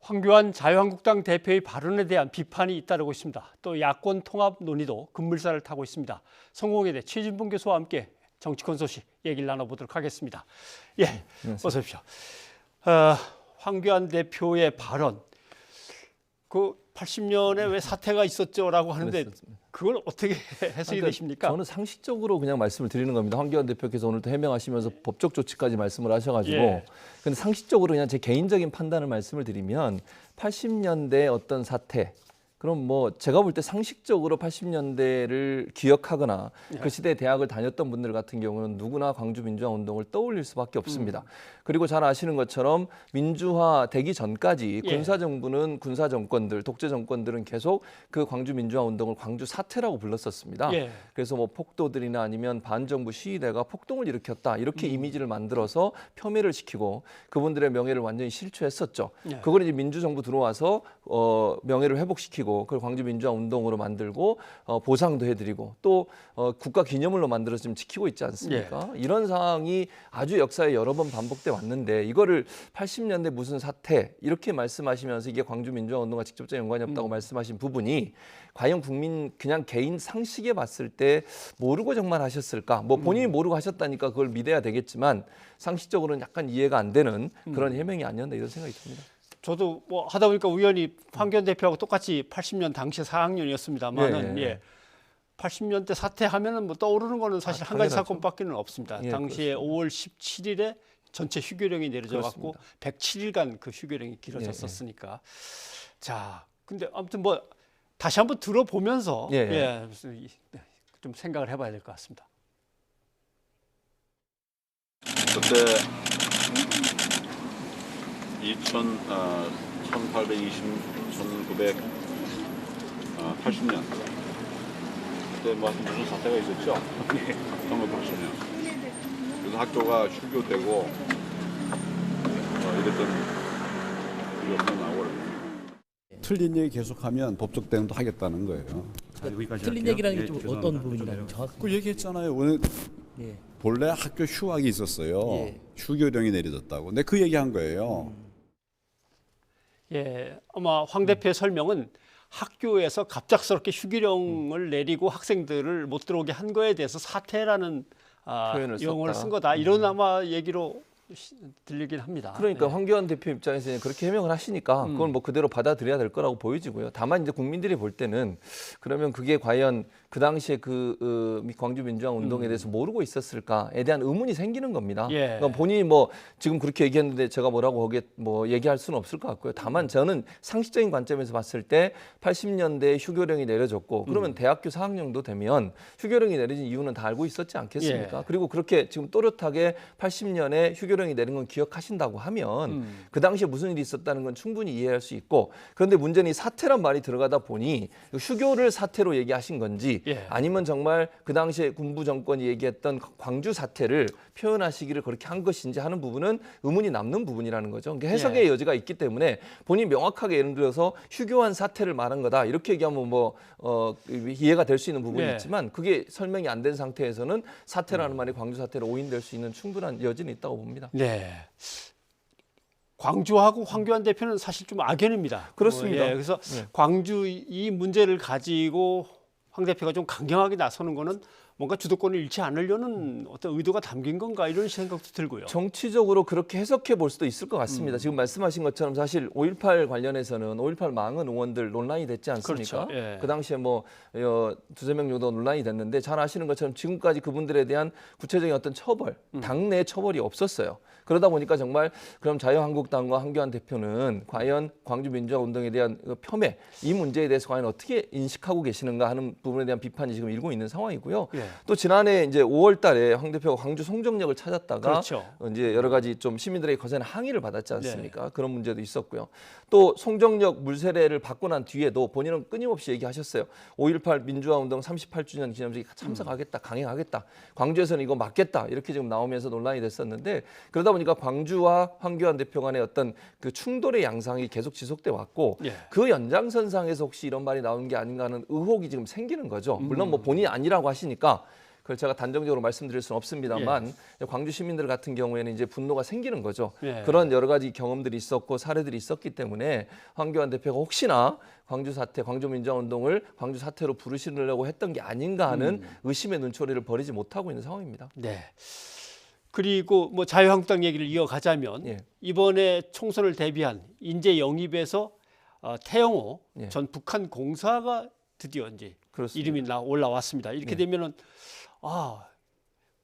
황교안 자유한국당 대표의 발언에 대한 비판이 잇따르고 있습니다. 또 야권 통합 논의도 급물살을 타고 있습니다. 성공회대 최진봉 교수와 함께 정치권 소식 얘기를 나눠보도록 하겠습니다. 예, 어서 오십시오. 황교안 대표의 발언, 그 80년에 왜 사태가 있었죠라고 하는데 그걸 어떻게 해석이 되십니까? 저는 상식적으로 그냥 말씀을 드리는 겁니다. 황교안 대표께서 오늘 또 해명하시면서 법적 조치까지 말씀을 하셔가지고 근데 상식적으로 그냥 제 개인적인 판단을 말씀을 드리면 80년대 어떤 사태, 그럼 뭐 제가 볼 때 상식적으로 80년대를 기억하거나 그 시대에 대학을 다녔던 분들 같은 경우는 누구나 광주 민주화 운동을 떠올릴 수밖에 없습니다. 그리고 잘 아시는 것처럼 민주화 되기 전까지 군사정부는 군사 정권들, 독재 정권들은 계속 그 광주 민주화 운동을 광주 사태라고 불렀었습니다. 그래서 뭐 폭도들이나 아니면 반정부 시위대가 폭동을 일으켰다 이렇게 이미지를 만들어서 폄훼를 시키고 그분들의 명예를 완전히 실추했었죠. 그걸 이제 민주정부 들어와서 명예를 회복시키고 그걸 광주 민주화 운동으로 만들고 보상도 해드리고 또 국가 기념물로 만들어서 지금 지키고 있지 않습니까? 이런 상황이 아주 역사에 여러 번 반복돼 왔는데 이거를 80년대 무슨 사태 이렇게 말씀하시면서 이게 광주 민주화 운동과 직접적 연관이 없다고 말씀하신 부분이 과연 국민 그냥 개인 상식에 봤을 때 모르고 정말 하셨을까? 뭐 본인이 모르고 하셨다니까 그걸 믿어야 되겠지만 상식적으로는 약간 이해가 안 되는 그런 해명이 아니었나 이런 생각이 듭니다. 저도 뭐 하다 보니까 우연히 황교안 대표하고 똑같이 80년 당시에 4학년이었습니다만은 80년대 사태 하면은 뭐 떠오르는 거는 사실 한 가지 사건밖에는 없습니다. 당시에 그렇습니다. 5월 17일에 전체 휴교령이 내려져 갖고 107일간 그 휴교령이 길어졌었으니까. 자, 근데 아무튼 뭐 다시 한번 들어보면서 좀 생각을 해봐야 될 것 같습니다. 그때 1980년 그때 뭐 무슨 사태가 있었죠? 1980년. 그래서 학교가 휴교되고 이랬던 일이 나오고 틀린 얘기 계속하면 법적 대응도 하겠다는 거예요. 틀린 얘기라는 게 좀 어떤 부분이나요? 그 얘기했잖아요. 오늘 본래 학교 휴학이 있었어요. 휴교령이 내려졌다고. 근데 그 얘기한 거예요. 아마 황 대표의 설명은 학교에서 갑작스럽게 휴교령을 내리고 학생들을 못 들어오게 한 거에 대해서 사태라는 용어를 쓴 거다. 이런 아마 얘기로 들리긴 합니다. 그러니까 황교안 대표 입장에서는 그렇게 해명을 하시니까 그건 뭐 그대로 받아들여야 될 거라고 보여지고요. 다만 이제 국민들이 볼 때는 그러면 그게 과연 그 당시에 광주 민주화 운동에 대해서 모르고 있었을까에 대한 의문이 생기는 겁니다. 그러니까 본인이 뭐 지금 그렇게 얘기했는데 제가 뭐라고 거기에 뭐 얘기할 수는 없을 것 같고요. 다만 저는 상식적인 관점에서 봤을 때 80년대에 휴교령이 내려졌고 그러면 대학교 4학년도 되면 휴교령이 내려진 이유는 다 알고 있었지 않겠습니까? 그리고 그렇게 지금 또렷하게 80년에 휴교령이 내린 건 기억하신다고 하면 그 당시에 무슨 일이 있었다는 건 충분히 이해할 수 있고 그런데 문제는 이 사태란 말이 들어가다 보니 휴교를 사태로 얘기하신 건지 아니면 정말 그 당시에 군부 정권이 얘기했던 광주 사태를 표현하시기를 그렇게 한 것인지 하는 부분은 의문이 남는 부분이라는 거죠. 그러니까 해석의 여지가 있기 때문에 본인이 명확하게 예를 들어서 휴교한 사태를 말한 거다 이렇게 얘기하면 이해가 될 수 있는 부분이 있지만 그게 설명이 안 된 상태에서는 사태라는 말이 광주 사태로 오인될 수 있는 충분한 여지는 있다고 봅니다. 네. 광주하고 황교안 대표는 사실 좀 악연입니다. 그렇습니다. 그래서 광주 이 문제를 가지고 황 대표가 좀 강경하게 나서는 거는 뭔가 주도권을 잃지 않으려는 어떤 의도가 담긴 건가 이런 생각도 들고요. 정치적으로 그렇게 해석해 볼 수도 있을 것 같습니다. 지금 말씀하신 것처럼 사실 5.18 관련해서는 5.18 망한 의원들 논란이 됐지 않습니까? 그렇죠. 그 당시에 두세 명 정도 논란이 됐는데 잘 아시는 것처럼 지금까지 그분들에 대한 구체적인 어떤 처벌, 당내 처벌이 없었어요. 그러다 보니까 정말 그럼 자유한국당과 황교안 대표는 과연 광주 민주화 운동에 대한 폄훼, 이 문제에 대해서 과연 어떻게 인식하고 계시는가 하는 부분에 대한 비판이 지금 일고 있는 상황이고요. 또 지난해 이제 5월 달에 황 대표가 광주 송정역을 찾았다가 이제 여러 가지 좀 시민들의 거센 항의를 받았지 않습니까? 그런 문제도 있었고요. 또 송정역 물세례를 받고 난 뒤에도 본인은 끊임없이 얘기하셨어요. 5.18 민주화 운동 38주년 기념식에 참석하겠다, 강행하겠다. 광주에서는 이거 맞겠다. 이렇게 지금 나오면서 논란이 됐었는데 그러다 보니까 광주와 황교안 대표 간의 어떤 그 충돌의 양상이 계속 지속돼 왔고 그 연장선상에서 혹시 이런 말이 나오는 게 아닌가 하는 의혹이 지금 생기는 거죠. 물론 뭐 본인이 아니라고 하시니까 그걸 제가 단정적으로 말씀드릴 수는 없습니다만 광주 시민들 같은 경우에는 이제 분노가 생기는 거죠. 그런 여러 가지 경험들이 있었고 사례들이 있었기 때문에 황교안 대표가 혹시나 광주 사태, 광주 민주화 운동을 광주 사태로 부르시려고 했던 게 아닌가 하는 의심의 눈초리를 버리지 못하고 있는 상황입니다. 네. 그리고 뭐 자유한국당 얘기를 이어가자면 이번에 총선을 대비한 인재 영입에서 태영호 전 북한 공사가 드디어 이제 이름이 올라왔습니다. 이렇게 되면은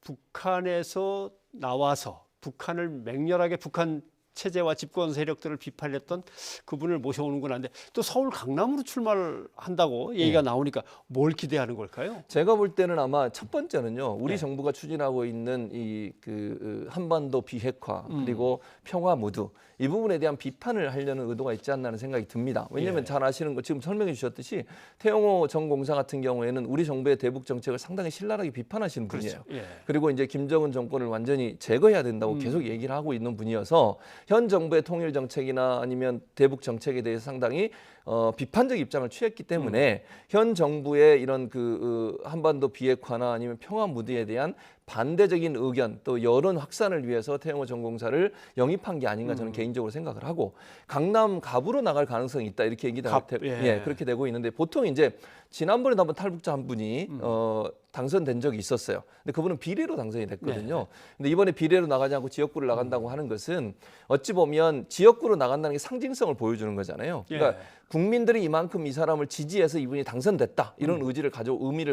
북한에서 나와서 북한을 맹렬하게 북한 체제와 집권 세력들을 비판했던 그분을 모셔오는구나 하는데 또 서울 강남으로 출마를 한다고 얘기가 나오니까 뭘 기대하는 걸까요? 제가 볼 때는 아마 첫 번째는요. 우리 정부가 추진하고 있는 이 한반도 비핵화 그리고 평화 무드 이 부분에 대한 비판을 하려는 의도가 있지 않나 하는 생각이 듭니다. 왜냐하면 잘 아시는 것 지금 설명해 주셨듯이 태영호 전 공사 같은 경우에는 우리 정부의 대북 정책을 상당히 신랄하게 비판하시는 분이에요. 그리고 이제 김정은 정권을 완전히 제거해야 된다고 계속 얘기를 하고 있는 분이어서 현 정부의 통일 정책이나 아니면 대북 정책에 대해서 상당히 비판적 입장을 취했기 때문에 현 정부의 이런 한반도 비핵화나 아니면 평화 무드에 대한 반대적인 의견 또 여론 확산을 위해서 태영호 전 공사를 영입한 게 아닌가 저는 개인적으로 생각을 하고 강남 갑으로 나갈 가능성이 있다 이렇게 그렇게 되고 있는데 보통 이제 지난번에 한번 탈북자 한 분이 당선된 적이 있었어요. 근데 그분은 비례로 당선이 됐거든요. 근데 이번에 비례로 나가지 않고 지역구를 나간다고 하는 것은 어찌 보면 지역구로 나간다는 게 상징성을 보여주는 거잖아요. 그러니까 국민들이 이만큼 이 사람을 지지해서 이분이 당선됐다 이런 의미를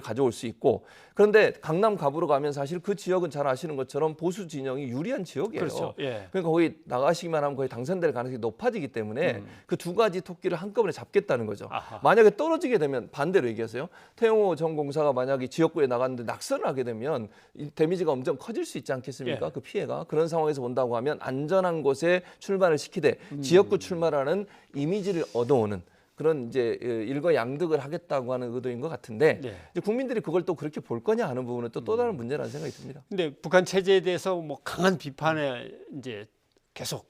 가져올 수 있고 그런데 강남 갑으로 가면 사실 그 지역은 잘 아시는 것처럼 보수 진영이 유리한 지역이에요. 그러니까 거기 나가시기만 하면 거의 당선될 가능성이 높아지기 때문에 그 두 가지 토끼를 한꺼번에 잡겠다는 거죠. 만약에 떨어지게 되면 반대로 얘기하세요. 태영호 전 공사가 만약에 지역구에 나갔는데 낙선을 하게 되면 이 데미지가 엄청 커질 수 있지 않겠습니까? 그 피해가. 그런 상황에서 본다고 하면 안전한 곳에 출마를 시키되 지역구 출마라는 이미지를 얻어오는 그런 이제 일거양득을 하겠다고 하는 의도인 것 같은데 이제 국민들이 그걸 또 그렇게 볼 거냐 하는 부분은 또 다른 문제라는 생각이 듭니다. 근데 북한 체제에 대해서 뭐 강한 비판에 이제 계속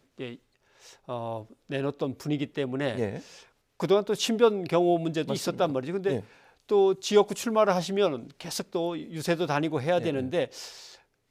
내놓던 분위기 때문에 그동안 또 신변 경호 문제도 있었단 말이죠. 근데 또 지역구 출마를 하시면 계속 또 유세도 다니고 해야 되는데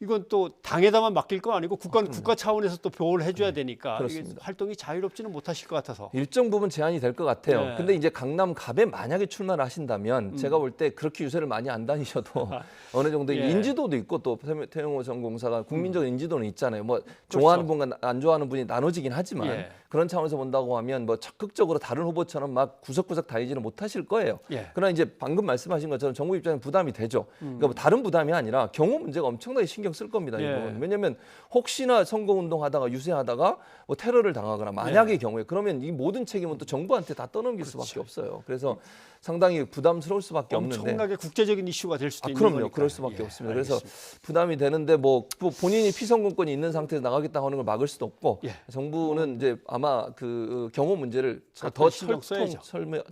이건 또 당에다만 맡길 거 아니고 국가 차원에서 또 보호를 해줘야 되니까 이게 그렇습니다. 활동이 자유롭지는 못하실 것 같아서. 일정 부분 제한이 될 것 같아요. 네. 근데 이제 강남갑에 만약에 출마를 하신다면 제가 볼 때 그렇게 유세를 많이 안 다니셔도 어느 정도 예. 인지도도 있고 또 태영호 전 공사가 국민적 인지도는 있잖아요. 뭐 좋아하는 분과 안 좋아하는 분이 나눠지긴 하지만 예. 그런 차원에서 본다고 하면 뭐 적극적으로 다른 후보처럼 막 구석구석 다니지는 못하실 거예요. 예. 그러나 이제 방금 말씀하신 것처럼 정부 입장에 부담이 되죠. 그러니까 뭐 다른 부담이 아니라 경호 문제가 엄청나게 신경 쓸 겁니다. 예. 이건. 왜냐하면 혹시나 선거운동하다가 유세하다가 뭐 테러를 당하거나 만약의 경우에 그러면 이 모든 책임은 또 정부한테 다 떠넘길 수밖에 없어요. 그래서 상당히 부담스러울 수밖에 없는데. 엄청나게 국제적인 이슈가 될 수도 있는 그럼요. 거니까. 그럴 수밖에 없습니다. 그래서 알겠습니다. 부담이 되는데 뭐 본인이 피선거권이 있는 상태에서 나가겠다 하는 걸 막을 수도 없고 정부는 이제 아마 그 경호 문제를 더 신경 써야죠.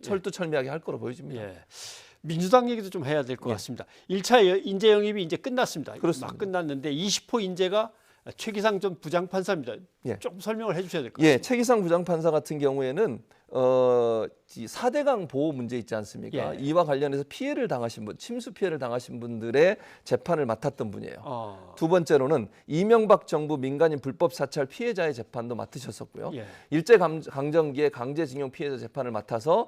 철두철미하게 할 거로 보여집니다. 예. 민주당 얘기도 좀 해야 될 것 같습니다. 1차 인재 영입이 이제 끝났습니다. 그렇습니다. 막 끝났는데 20호 인재가 최기상 전 부장판사입니다. 조금 설명을 해주셔야 될 것 같습니다. 최기상 부장판사 같은 경우에는 이 4대강 보호 문제 있지 않습니까? 이와 관련해서 피해를 당하신 분, 침수 피해를 당하신 분들의 재판을 맡았던 분이에요. 두 번째로는 이명박 정부 민간인 불법 사찰 피해자의 재판도 맡으셨었고요. 일제 강점기에 강제징용 피해자 재판을 맡아서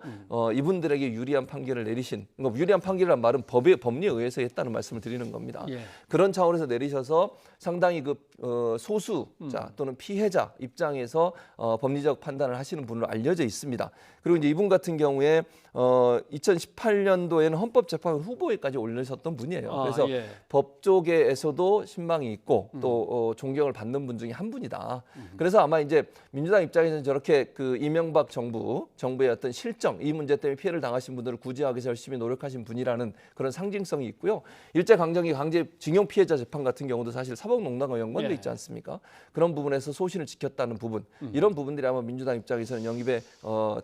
이분들에게 유리한 판결을 내리신, 유리한 판결이란 말은 법리에 의해서 했다는 말씀을 드리는 겁니다. 그런 차원에서 내리셔서 상당히 그 소수자 또는 피해자 입장에서 법리적 판단을 하시는 분으로 알려져 있습니다. 그리고 이제 이분 같은 경우에 2018년도에는 헌법재판관 후보에까지 올리셨던 분이에요. 그래서 법 쪽에서도 신망이 있고 또 존경을 받는 분 중에 한 분이다. 그래서 아마 이제 민주당 입장에서는 저렇게 그 이명박 정부의 어떤 실정, 이 문제 때문에 피해를 당하신 분들을 구제하기 위해서 열심히 노력하신 분이라는 그런 상징성이 있고요. 일제 강점기 강제징용 피해자 재판 같은 경우도 사실 사법농단과 연관돼 있지 않습니까? 그런 부분에서 소신을 지켰다는 부분, 이런 부분들이 아마 민주당 입장에서는 영입의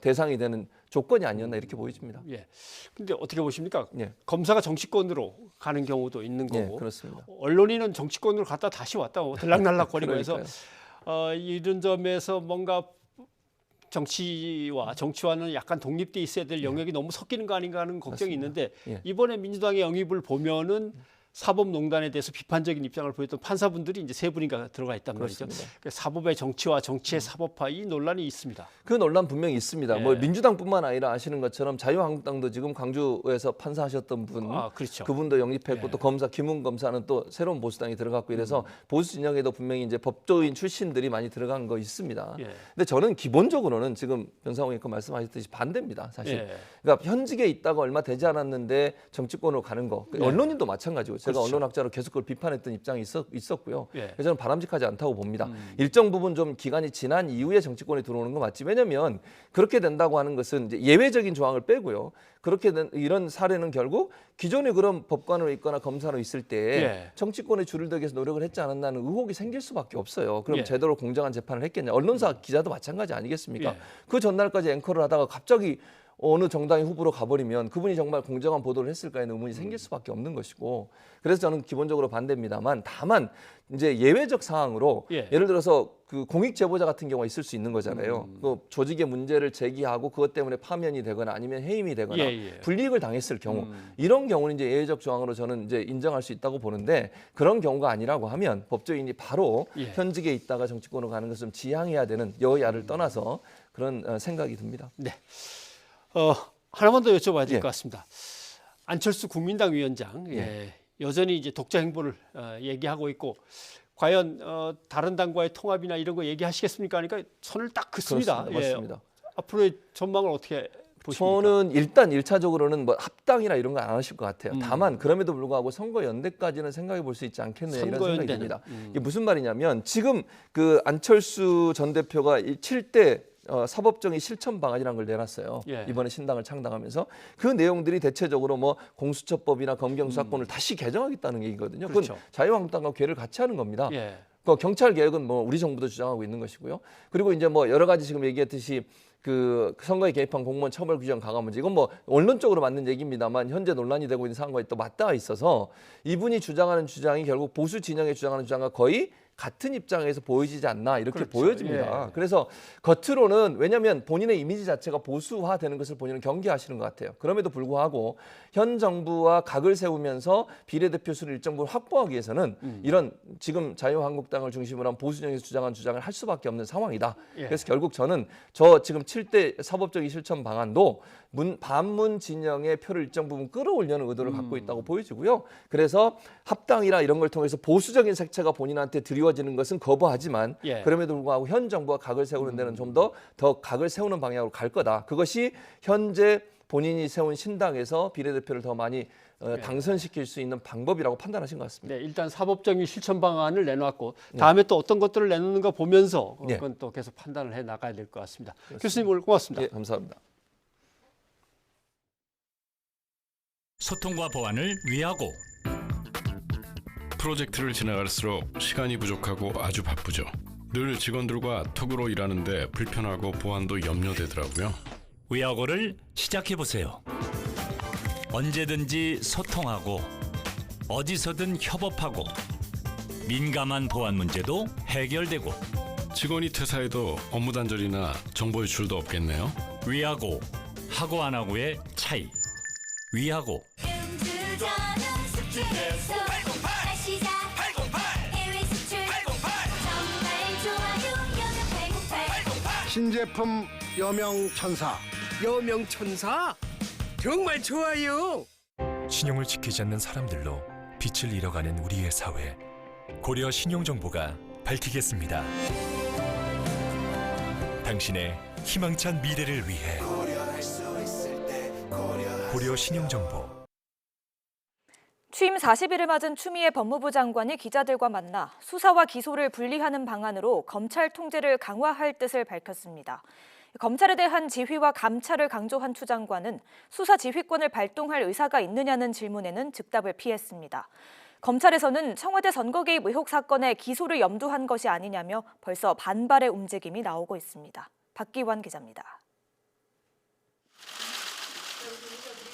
대상이 되는 조건이 아니었나 이렇게 보여집니다. 근데 어떻게 보십니까? 검사가 정치권으로 가는 경우도 있는 거고, 그렇습니다. 언론인은 정치권으로 갔다 다시 왔다 들락날락거리고 해서 이런 점에서 뭔가 정치와는 약간 독립돼 있어야 될 영역이 너무 섞이는 거 아닌가 하는 걱정이 있는데 이번에 민주당의 영입을 보면은 사법농단에 대해서 비판적인 입장을 보였던 판사분들이 이제 세 분인가 들어가 있단 말이죠. 그러니까 사법의 정치와 정치의 사법화 이 논란이 있습니다. 그 논란 분명히 있습니다. 뭐 민주당뿐만 아니라 아시는 것처럼 자유한국당도 지금 광주에서 판사하셨던 분, 그렇죠. 그분도 영입했고 또 검사 김웅 검사는 또 새로운 보수당이 들어갔고 이래서 보수 진영에도 분명히 이제 법조인 출신들이 많이 들어간 거 있습니다. 근데 저는 기본적으로는 지금 변상호 의원 말씀하셨듯이 반대입니다. 사실. 그러니까 현직에 있다가 얼마 되지 않았는데 정치권으로 가는 거. 언론인도 마찬가지고. 제가 언론학자로 계속 그걸 비판했던 입장이 있었고요. 그래서 저는 바람직하지 않다고 봅니다. 일정 부분 좀 기간이 지난 이후에 정치권에 들어오는 건 맞지. 왜냐하면 그렇게 된다고 하는 것은 이제 예외적인 조항을 빼고요. 그렇게 된 이런 사례는 결국 기존에 그런 법관으로 있거나 검사로 있을 때 정치권에 줄을 들기 위해서 노력을 했지 않았나는 의혹이 생길 수밖에 없어요. 그럼 제대로 공정한 재판을 했겠냐. 언론사 기자도 마찬가지 아니겠습니까? 그 전날까지 앵커를 하다가 갑자기 어느 정당의 후보로 가버리면 그분이 정말 공정한 보도를 했을까에 의문이 생길 수밖에 없는 것이고, 그래서 저는 기본적으로 반대입니다만, 다만 이제 예외적 사항으로 예를 들어서 그 공익 제보자 같은 경우가 있을 수 있는 거잖아요. 그 조직의 문제를 제기하고 그것 때문에 파면이 되거나 아니면 해임이 되거나 불이익을 당했을 경우, 이런 경우는 이제 예외적 조항으로 저는 이제 인정할 수 있다고 보는데, 그런 경우가 아니라고 하면 법조인이 바로 현직에 있다가 정치권으로 가는 것을 좀 지양해야 되는 여야를 떠나서 그런 생각이 듭니다. 네. 하나만 더 여쭤봐야 될 것 같습니다. 안철수 국민당 위원장 여전히 이제 독자 행보를 얘기하고 있고, 과연 다른 당과의 통합이나 이런 거 얘기하시겠습니까? 그러니까 선을 딱 긋습니다. 맞습니다. 앞으로의 전망을 어떻게 보십니까? 저는 일단 1차적으로는 뭐 합당이나 이런 거 안 하실 것 같아요. 다만 그럼에도 불구하고 선거연대까지는 생각해 볼 수 있지 않겠느냐 이런 생각이 듭니다. 이게 무슨 말이냐면 지금 그 안철수 전 대표가 7대 사법정의 실천 방안이라는 걸 내놨어요. 이번에 신당을 창당하면서 그 내용들이 대체적으로 뭐 공수처법이나 검경수사권을 다시 개정하겠다는 얘기거든요. 그건 자유한국당과 궤를 같이 하는 겁니다. 그 경찰 개혁은 뭐 우리 정부도 주장하고 있는 것이고요. 그리고 이제 뭐 여러 가지 지금 얘기했듯이 그 선거에 개입한 공무원 처벌 규정 강화 문제, 이건 뭐 원론적으로 맞는 얘기입니다만 현재 논란이 되고 있는 상황과 또 맞닿아 있어서 이분이 주장하는 주장이 결국 보수 진영에 주장하는 주장과 거의 같은 입장에서 보여지지 않나 이렇게 그렇죠. 보여집니다. 예. 그래서 겉으로는 왜냐하면 본인의 이미지 자체가 보수화되는 것을 본인은 경계하시는 것 같아요. 그럼에도 불구하고 현 정부와 각을 세우면서 비례대표 수를 일정 부분 확보하기 위해서는 이런 지금 자유한국당을 중심으로 한 보수정에서 주장한 주장을 할 수밖에 없는 상황이다. 예. 그래서 결국 저는 저 지금 7대 사법적인 실천 방안도 반문 진영의 표를 일정 부분 끌어올려는 의도를 갖고 있다고 보여지고요. 그래서 합당이나 이런 걸 통해서 보수적인 색채가 본인한테 드리워지는 것은 거부하지만 예. 그럼에도 불구하고 현 정부가 각을 세우는 데는 좀 더 각을 세우는 방향으로 갈 거다. 그것이 현재 본인이 세운 신당에서 비례대표를 더 많이 당선시킬 수 있는 방법이라고 판단하신 것 같습니다. 네, 일단 사법적인 실천 방안을 내놓았고 다음에 또 어떤 것들을 내놓는가 보면서 그건 또 계속 판단을 해 나가야 될 것 같습니다. 그렇습니다. 교수님 오늘 고맙습니다. 네, 감사합니다. 소통과 보완을 위하고 프로젝트를 지나갈수록 시간이 부족하고 아주 바쁘죠. 늘 직원들과 톡으로 일하는데 불편하고 보안도 염려되더라고요. 위하고를 시작해보세요. 언제든지 소통하고 어디서든 협업하고 민감한 보안 문제도 해결되고 직원이 퇴사해도 업무 단절이나 정보 유출도 없겠네요. 위하고 하고 안 하고의 차이. 위하고 신제품 여명천사. 여명천사? 정말 좋아요. 신용을 지키지 않는 사람들로 빛을 잃어가는 우리의 사회. 고려 신용정보가 밝히겠습니다. 당신의 희망찬 미래를 위해 고려 신용정보. 취임 40일을 맞은 추미애 법무부 장관이 기자들과 만나 수사와 기소를 분리하는 방안으로 검찰 통제를 강화할 뜻을 밝혔습니다. 검찰에 대한 지휘와 감찰을 강조한 추 장관은 수사 지휘권을 발동할 의사가 있느냐는 질문에는 즉답을 피했습니다. 검찰에서는 청와대 선거 개입 의혹 사건의 기소를 염두한 것이 아니냐며 벌써 반발의 움직임이 나오고 있습니다. 박기환 기자입니다.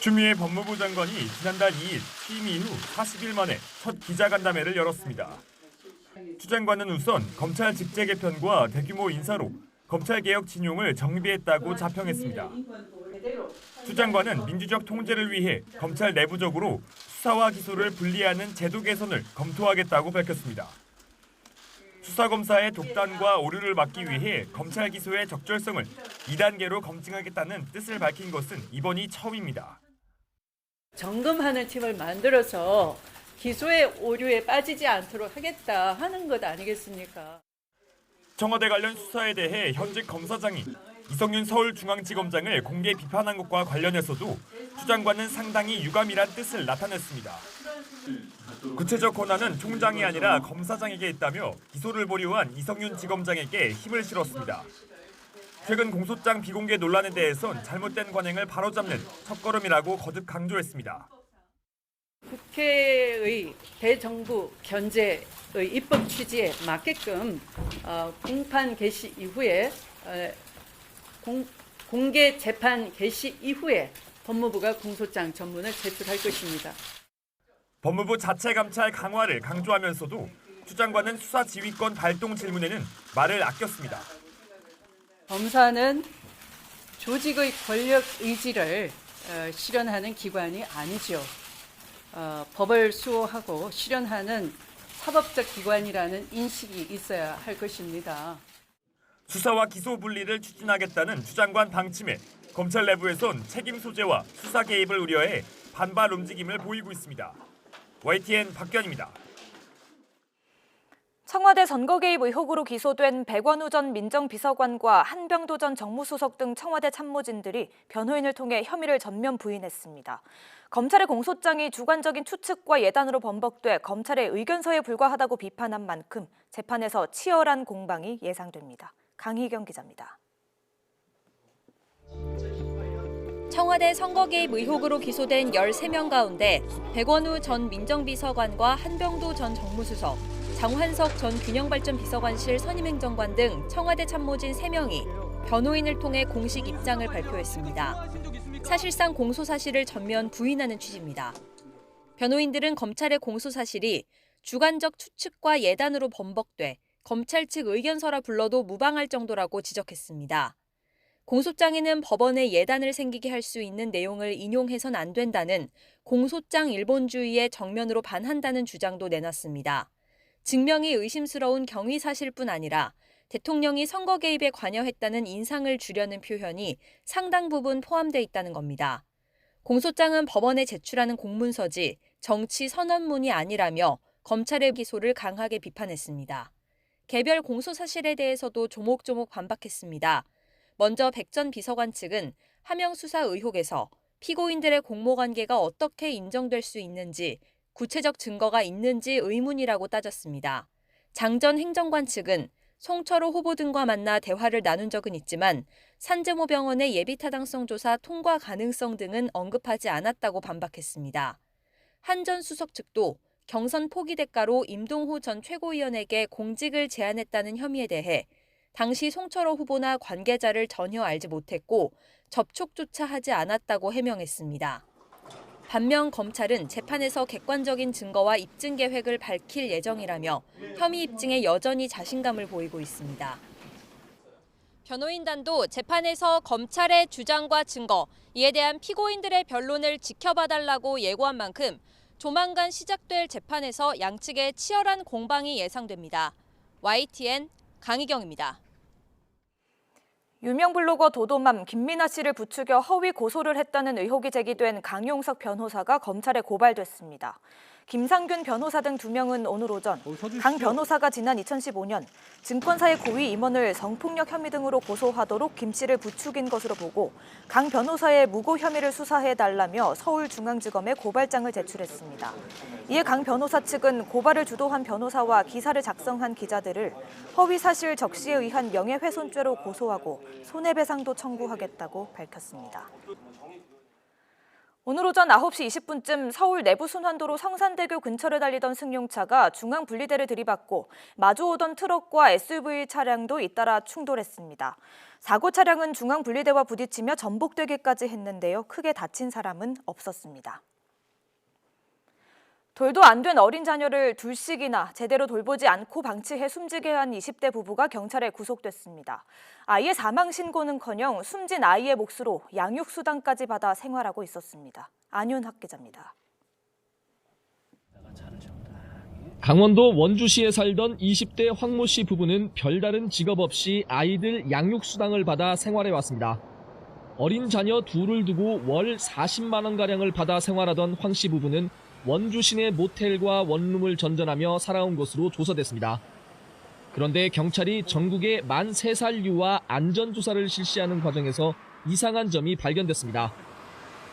추미애 법무부 장관이 지난달 2일 취임 이후 40일 만에 첫 기자간담회를 열었습니다. 추 장관은 우선 검찰 직제 개편과 대규모 인사로 검찰개혁 진용을 정비했다고 자평했습니다. 추 장관은 민주적 통제를 위해 검찰 내부적으로 수사와 기소를 분리하는 제도 개선을 검토하겠다고 밝혔습니다. 수사검사의 독단과 오류를 막기 위해 검찰 기소의 적절성을 2단계로 검증하겠다는 뜻을 밝힌 것은 이번이 처음입니다. 점검하는 팀을 만들어서 기소의 오류에 빠지지 않도록 하겠다 하는 것 아니겠습니까? 청와대 관련 수사에 대해 현직 검사장이 이성윤 서울중앙지검장을 공개 비판한 것과 관련해서도 추 장관은 상당히 유감이란 뜻을 나타냈습니다. 구체적 권한은 총장이 아니라 검사장에게 있다며 기소를 보류한 이성윤 지검장에게 힘을 실었습니다. 최근 공소장 비공개 논란에 대해선 잘못된 관행을 바로잡는 첫걸음이라고 거듭 강조했습니다. 국회의 대정부 견제의 입법 취지에 맞게끔 공판 개시 이후에 공개 재판 개시 이후에 법무부가 공소장 전문을 제출할 것입니다. 법무부 자체 감찰 강화를 강조하면서도 추 장관은 수사 지휘권 발동 질문에는 말을 아꼈습니다. 검사는 조직의 권력 의지를 실현하는 기관이 아니죠. 법을 수호하고 실현하는 사법적 기관이라는 인식이 있어야 할 것입니다. 수사와 기소 분리를 추진하겠다는 추 장관 방침에 검찰 내부에선 책임 소재와 수사 개입을 우려해 반발 움직임을 보이고 있습니다. YTN 박견입니다. 청와대 선거 개입 의혹으로 기소된 백원우 전 민정비서관과 한병도 전 정무수석 등 청와대 참모진들이 변호인을 통해 혐의를 전면 부인했습니다. 검찰의 공소장이 주관적인 추측과 예단으로 번복돼 검찰의 의견서에 불과하다고 비판한 만큼 재판에서 치열한 공방이 예상됩니다. 강희경 기자입니다. 청와대 선거 개입 의혹으로 기소된 13명 가운데 백원우 전 민정비서관과 한병도 전 정무수석, 장환석 전 균형발전비서관실 선임행정관 등 청와대 참모진 3명이 변호인을 통해 공식 입장을 발표했습니다. 사실상 공소 사실을 전면 부인하는 취지입니다. 변호인들은 검찰의 공소 사실이 주관적 추측과 예단으로 번복돼 검찰 측 의견서라 불러도 무방할 정도라고 지적했습니다. 공소장에는 법원에 예단을 생기게 할 수 있는 내용을 인용해선 안 된다는 공소장 일본주의에 정면으로 반한다는 주장도 내놨습니다. 증명이 의심스러운 경위 사실뿐 아니라 대통령이 선거 개입에 관여했다는 인상을 주려는 표현이 상당 부분 포함돼 있다는 겁니다. 공소장은 법원에 제출하는 공문서지 정치 선언문이 아니라며 검찰의 기소를 강하게 비판했습니다. 개별 공소 사실에 대해서도 조목조목 반박했습니다. 먼저 백전 비서관 측은 하명 수사 의혹에서 피고인들의 공모관계가 어떻게 인정될 수 있는지 구체적 증거가 있는지 의문이라고 따졌습니다. 장전 행정관 측은 송철호 후보 등과 만나 대화를 나눈 적은 있지만 산재모 병원의 예비타당성 조사 통과 가능성 등은 언급하지 않았다고 반박했습니다. 한 전 수석 측도 경선 포기 대가로 임동호 전 최고위원에게 공직을 제안했다는 혐의에 대해 당시 송철호 후보나 관계자를 전혀 알지 못했고 접촉조차 하지 않았다고 해명했습니다. 반면 검찰은 재판에서 객관적인 증거와 입증 계획을 밝힐 예정이라며 혐의 입증에 여전히 자신감을 보이고 있습니다. 변호인단도 재판에서 검찰의 주장과 증거, 이에 대한 피고인들의 변론을 지켜봐달라고 예고한 만큼 조만간 시작될 재판에서 양측의 치열한 공방이 예상됩니다. YTN 강희경입니다. 유명 블로거 도도맘 김민아 씨를 부추겨 허위 고소를 했다는 의혹이 제기된 강용석 변호사가 검찰에 고발됐습니다. 김상균 변호사 등 2명은 오늘 오전 강 변호사가 지난 2015년 증권사의 고위 임원을 성폭력 혐의 등으로 고소하도록 김 씨를 부추긴 것으로 보고 강 변호사의 무고 혐의를 수사해달라며 서울중앙지검에 고발장을 제출했습니다. 이에 강 변호사 측은 고발을 주도한 변호사와 기사를 작성한 기자들을 허위사실 적시에 의한 명예훼손죄로 고소하고 손해배상도 청구하겠다고 밝혔습니다. 오늘 오전 9시 20분쯤 서울 내부순환도로 성산대교 근처를 달리던 승용차가 중앙분리대를 들이받고 마주오던 트럭과 SUV 차량도 잇따라 충돌했습니다. 사고 차량은 중앙분리대와 부딪히며 전복되기까지 했는데요. 크게 다친 사람은 없었습니다. 돌도 안 된 어린 자녀를 둘씩이나 제대로 돌보지 않고 방치해 숨지게 한 20대 부부가 경찰에 구속됐습니다. 아이의 사망 신고는커녕 숨진 아이의 몫으로 양육수당까지 받아 생활하고 있었습니다. 안윤학 기자입니다. 강원도 원주시에 살던 20대 황모 씨 부부는 별다른 직업 없이 아이들 양육수당을 받아 생활해왔습니다. 어린 자녀 둘을 두고 월 40만 원가량을 받아 생활하던 황 씨 부부는 원주 시내 모텔과 원룸을 전전하며 살아온 것으로 조사됐습니다. 그런데 경찰이 전국의 만 3살 유아 안전조사를 실시하는 과정에서 이상한 점이 발견됐습니다.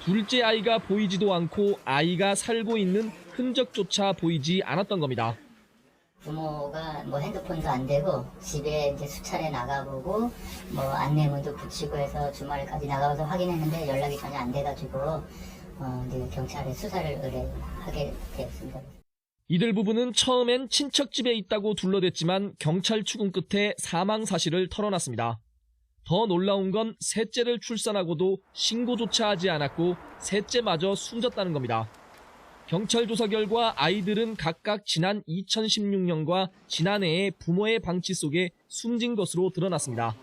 둘째 아이가 보이지도 않고 아이가 살고 있는 흔적조차 보이지 않았던 겁니다. 부모가 뭐 핸드폰도 안 되고 집에 이제 수차례 나가보고 뭐 안내문도 붙이고 해서 주말까지 나가서 확인했는데 연락이 전혀 안 돼가지고 이제 경찰에 수사를 의뢰하게 되었습니다. 이들 부부는 처음엔 친척 집에 있다고 둘러댔지만 경찰 추궁 끝에 사망 사실을 털어놨습니다. 더 놀라운 건 셋째를 출산하고도 신고조차 하지 않았고 셋째마저 숨졌다는 겁니다. 경찰 조사 결과 아이들은 각각 지난 2016년과 지난해에 부모의 방치 속에 숨진 것으로 드러났습니다.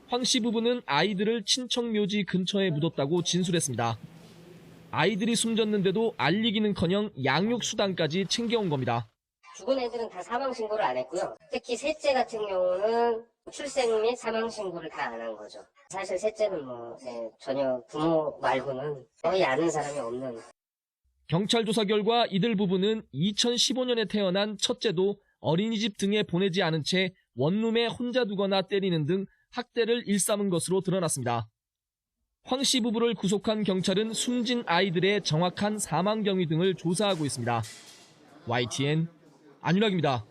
황 씨 부부는 아이들을 친척 묘지 근처에 묻었다고 진술했습니다. 아이들이 숨졌는데도 알리기는커녕 양육수당까지 챙겨온 겁니다. 죽은 애들은 다 사망신고를 안 했고요. 특히 셋째 같은 경우는 출생 및 사망신고를 다 안 한 거죠. 사실 셋째는 전혀 부모 말고는 거의 아는 사람이 없는. 경찰 조사 결과 이들 부부는 2015년에 태어난 첫째도 어린이집 등에 보내지 않은 채 원룸에 혼자 두거나 때리는 등 학대를 일삼은 것으로 드러났습니다. 황 씨 부부를 구속한 경찰은 숨진 아이들의 정확한 사망 경위 등을 조사하고 있습니다. YTN 안윤학입니다.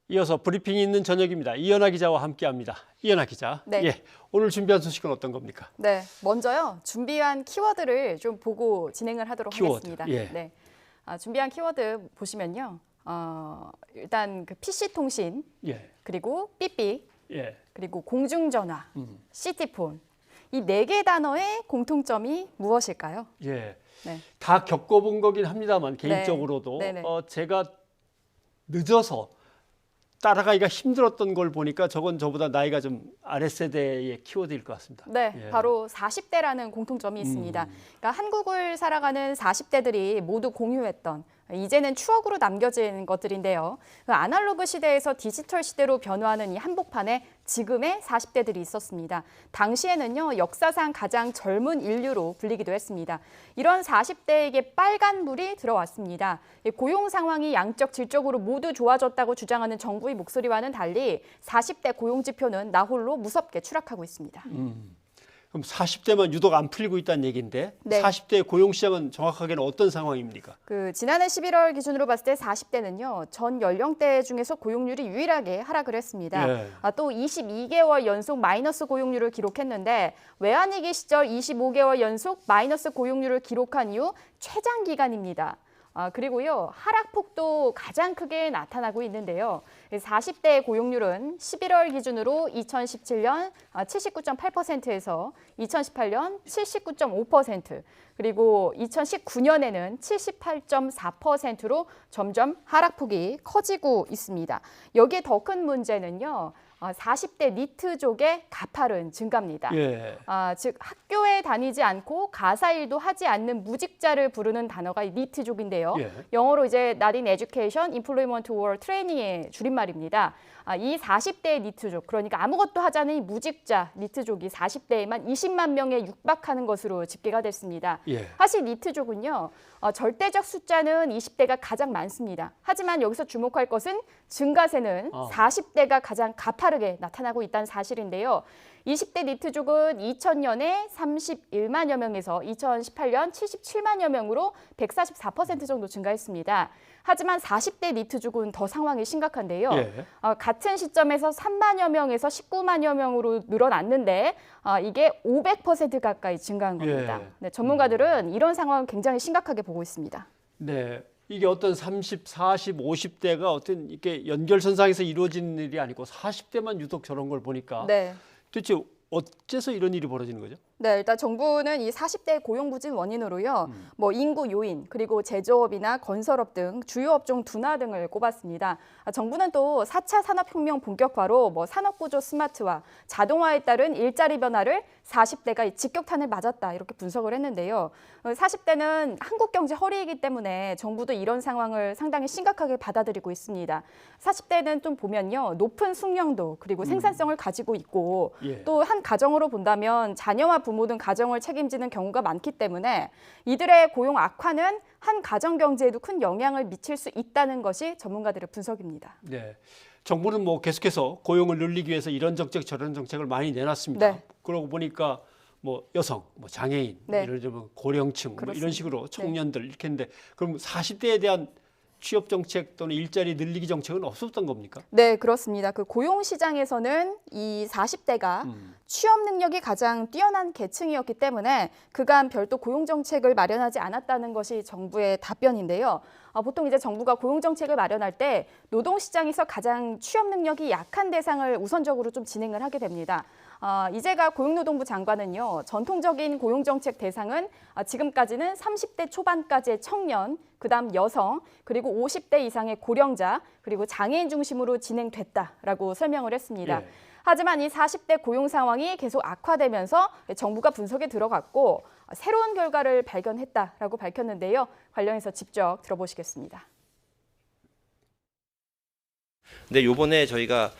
이어서 브리핑이 있는 저녁입니다. 이연아 기자와 함께합니다. 이연아 기자, 네. 예, 오늘 준비한 소식은 어떤 겁니까? 네, 먼저요. 준비한 키워드를 좀 보고 진행을 하도록 하겠습니다. 예. 네, 준비한 키워드 보시면요. 일단 그 PC 통신, 예. 그리고 삐삐, 예. 그리고 공중전화, 시티폰. 이 4개 단어의 공통점이 무엇일까요? 예. 네. 다 겪어본 거긴 합니다만 개인적으로도 네네. 제가 늦어서 따라가기가 힘들었던 걸 보니까 저건 저보다 나이가 좀 아랫세대의 키워드일 것 같습니다. 네, 예. 바로 40대라는 공통점이 있습니다. 그러니까 한국을 살아가는 40대들이 모두 공유했던 이제는 추억으로 남겨진 것들인데요. 그 아날로그 시대에서 디지털 시대로 변화하는 이 한복판에 지금의 40대들이 있었습니다. 당시에는요, 역사상 가장 젊은 인류로 불리기도 했습니다. 이런 40대에게 빨간불이 들어왔습니다. 고용 상황이 양적, 질적으로 모두 좋아졌다고 주장하는 정부의 목소리와는 달리 40대 고용 지표는 나홀로 무섭게 추락하고 있습니다. 그럼 40대만 유독 안 풀리고 있다는 얘기인데 네. 40대 고용시장은 정확하게는 어떤 상황입니까? 지난해 11월 기준으로 봤을 때 40대는요, 전 연령대 중에서 고용률이 유일하게 하락을 했습니다. 예. 또 22개월 연속 마이너스 고용률을 기록했는데 외환위기 시절 25개월 연속 마이너스 고용률을 기록한 이후 최장 기간입니다. 그리고요, 하락폭도 가장 크게 나타나고 있는데요. 40대 고용률은 11월 기준으로 2017년 79.8%에서 2018년 79.5%, 그리고 2019년에는 78.4%로 점점 하락폭이 커지고 있습니다. 여기에 더 큰 문제는요, 40대 니트족의 가파른 증가입니다. 예. 즉 학교에 다니지 않고 가사일도 하지 않는 무직자를 부르는 단어가 니트족인데요. 예. 영어로 이제 Not in Education, Employment or Training의 줄임말입니다. 이 40대 니트족, 그러니까 아무것도 하지 않은 이 무직자 니트족이 40대에만 20만 명에 육박하는 것으로 집계가 됐습니다. 예. 사실 니트족은요, 절대적 숫자는 20대가 가장 많습니다. 하지만 여기서 주목할 것은 증가세는 40대가 가장 가파르게 나타나고 있다는 사실인데요. 20대 니트족은 2000년에 31만여 명에서 2018년 77만여 명으로 144% 정도 증가했습니다. 하지만 40대 니트족은 더 상황이 심각한데요. 예. 같은 시점에서 3만여 명에서 19만여 명으로 늘어났는데 이게 500% 가까이 증가한 겁니다. 예. 네, 전문가들은 이런 상황을 굉장히 심각하게 보고 있습니다. 네. 이게 어떤 30, 40, 50대가 어떤 이렇게 연결선상에서 이루어지는 일이 아니고 40대만 유독 저런 걸 보니까 네. 도대체 어째서 이런 일이 벌어지는 거죠? 네, 일단 정부는 이 40대 고용 부진 원인으로요, 인구 요인, 그리고 제조업이나 건설업 등 주요 업종 둔화 등을 꼽았습니다. 정부는 또 4차 산업혁명 본격화로 산업구조 스마트화, 자동화에 따른 일자리 변화를 40대가 직격탄을 맞았다 이렇게 분석을 했는데요. 40대는 한국 경제 허리이기 때문에 정부도 이런 상황을 상당히 심각하게 받아들이고 있습니다. 40대는 좀 보면요, 높은 숙련도 그리고 생산성을 가지고 있고 예. 또 한 가정으로 본다면 자녀와 부모 등 가정을 책임지는 경우가 많기 때문에 이들의 고용 악화는 한 가정 경제에도 큰 영향을 미칠 수 있다는 것이 전문가들의 분석입니다. 네. 정부는 계속해서 고용을 늘리기 위해서 이런 정책 저런 정책을 많이 내놨습니다. 네. 그러고 보니까 여성, 장애인, 네. 예를 들면 고령층 이런 그렇습니다. 식으로 청년들 이렇게 했는데 그럼 40대에 대한 취업 정책 또는 일자리 늘리기 정책은 없었던 겁니까? 네, 그렇습니다. 고용 시장에서는 이 40대가 취업 능력이 가장 뛰어난 계층이었기 때문에 그간 별도 고용 정책을 마련하지 않았다는 것이 정부의 답변인데요. 보통 이제 정부가 고용 정책을 마련할 때 노동 시장에서 가장 취업 능력이 약한 대상을 우선적으로 좀 진행을 하게 됩니다. 이재가 고용노동부 장관은요, 전통적인 고용정책 대상은 지금까지는 30대 초반까지의 청년, 그다음 여성, 그리고 50대 이상의 고령자, 그리고 장애인 중심으로 진행됐다라고 설명을 했습니다. 예. 하지만 이 40대 고용 상황이 계속 악화되면서 정부가 분석에 들어갔고 새로운 결과를 발견했다라고 밝혔는데요. 관련해서 직접 들어보시겠습니다. 근데 요번에 저희가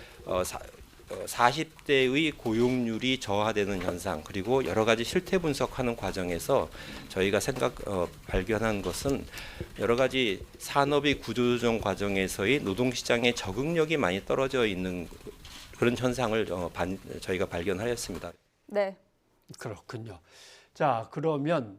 40대의 고용률이 저하되는 현상 그리고 여러 가지 실태 분석하는 과정에서 저희가 발견한 것은 여러 가지 산업의 구조조정 과정에서의 노동시장의 적응력이 많이 떨어져 있는 그런 현상을 저희가 발견하였습니다. 네. 그렇군요. 자, 그러면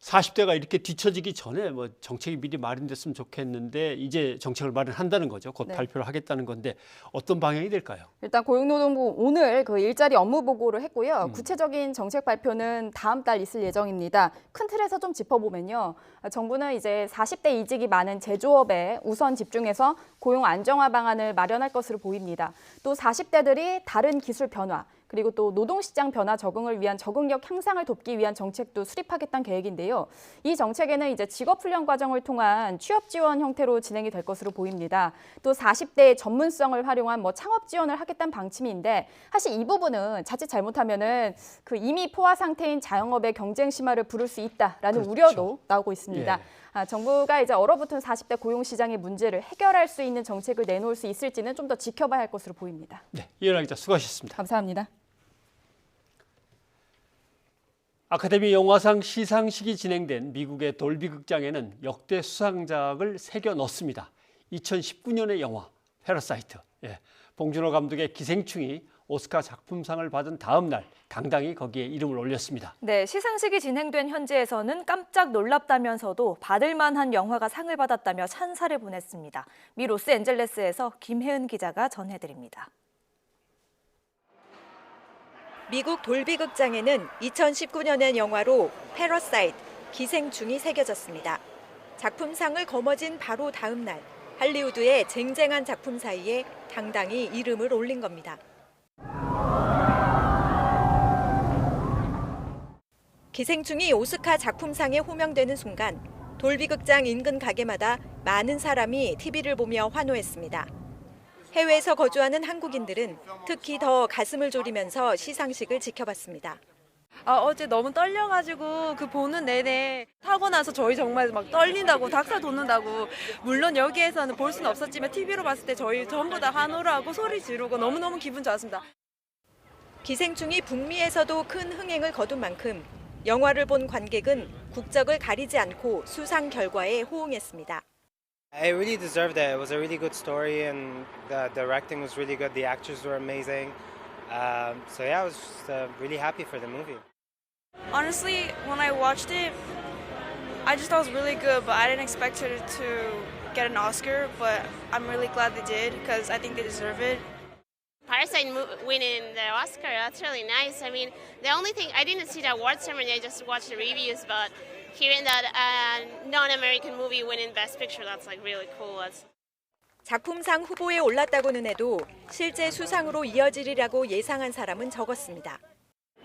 40대가 이렇게 뒤처지기 전에 뭐 정책이 미리 마련됐으면 좋겠는데 이제 정책을 마련한다는 거죠. 곧 네. 발표를 하겠다는 건데 어떤 방향이 될까요? 일단 고용노동부 오늘 그 일자리 업무 보고를 했고요. 구체적인 정책 발표는 다음 달 있을 예정입니다. 큰 틀에서 좀 짚어보면요. 정부는 이제 40대 이직이 많은 제조업에 우선 집중해서 고용 안정화 방안을 마련할 것으로 보입니다. 또 40대들이 다른 기술 변화, 그리고 또 노동시장 변화 적응을 위한 적응력 향상을 돕기 위한 정책도 수립하겠다는 계획인데요. 이 정책에는 이제 직업훈련 과정을 통한 취업 지원 형태로 진행이 될 것으로 보입니다. 또 40대의 전문성을 활용한 뭐 창업 지원을 하겠다는 방침인데 사실 이 부분은 자칫 잘못하면은 그 이미 포화 상태인 자영업의 경쟁 심화를 부를 수 있다라는 그렇죠. 우려도 나오고 있습니다. 예. 정부가 이제 얼어붙은 40대 고용 시장의 문제를 해결할 수 있는 정책을 내놓을 수 있을지는 좀 더 지켜봐야 할 것으로 보입니다. 네, 이현아 기자 수고하셨습니다. 감사합니다. 아카데미 영화상 시상식이 진행된 미국의 돌비 극장에는 역대 수상작을 새겨 넣습니다. 2019년의 영화 패러사이트. 봉준호 감독의 기생충이 오스카 작품상을 받은 다음 날 당당히 거기에 이름을 올렸습니다. 네, 시상식이 진행된 현지에서는 깜짝 놀랍다면서도 받을 만한 영화가 상을 받았다며 찬사를 보냈습니다. 미 로스앤젤레스에서 김혜은 기자가 전해드립니다. 미국 돌비 극장에는 2019년의 영화로 패러사이트, 기생충이 새겨졌습니다. 작품상을 거머쥔 바로 다음 날 할리우드의 쟁쟁한 작품 사이에 당당히 이름을 올린 겁니다. 기생충이 오스카 작품상에 호명되는 순간 돌비 극장 인근 가게마다 많은 사람이 TV를 보며 환호했습니다. 해외에서 거주하는 한국인들은 특히 더 가슴을 졸이면서 시상식을 지켜봤습니다. 어제 너무 떨려가지고 그 보는 내내 타고 나서 저희 정말 막 떨린다고 닭살 돋는다고 물론 여기에서는 볼 수는 없었지만 TV로 봤을 때 저희 전부 다 환호를 하고 소리 지르고 너무너무 기분 좋았습니다. 기생충이 북미에서도 큰 흥행을 거둔 만큼 영화를 본 관객은 국적을 가리지 않고 수상 결과에 호응했습니다. It really deserved it. It was a really good story, and the directing was really good. The actors were amazing. So yeah, I was just, really happy for the movie. Honestly, when I watched it, I just thought it was really good, but I didn't expect it to get an Oscar, but I'm really glad they did because I think they deserve it. Parasite winning the Oscar, that's really nice. I mean, the only thing, I didn't see the award ceremony, I just watched the reviews, but hearing that non-American movie winning Best Picture, that's like really cool. 작품상 후보에 올랐다고는 해도 실제 수상으로 이어지리라고 예상한 사람은 적었습니다.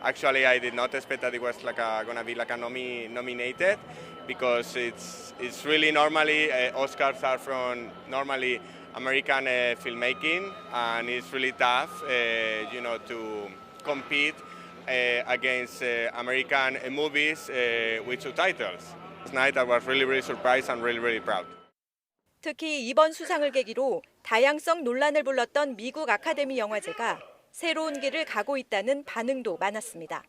Actually, I did not expect that it was like gonna be like a nominated because it's really normally Oscars are from normally American filmmaking, and it's really tough, you know, to compete against American movies with subtitles. Last night I was really surprised and really proud. 특히 이번 수상을 계기로 다양성 논란을 불렀던 미국 아카데미 영화제가 새로운 길을 가고 있다는 반응도 많았습니다.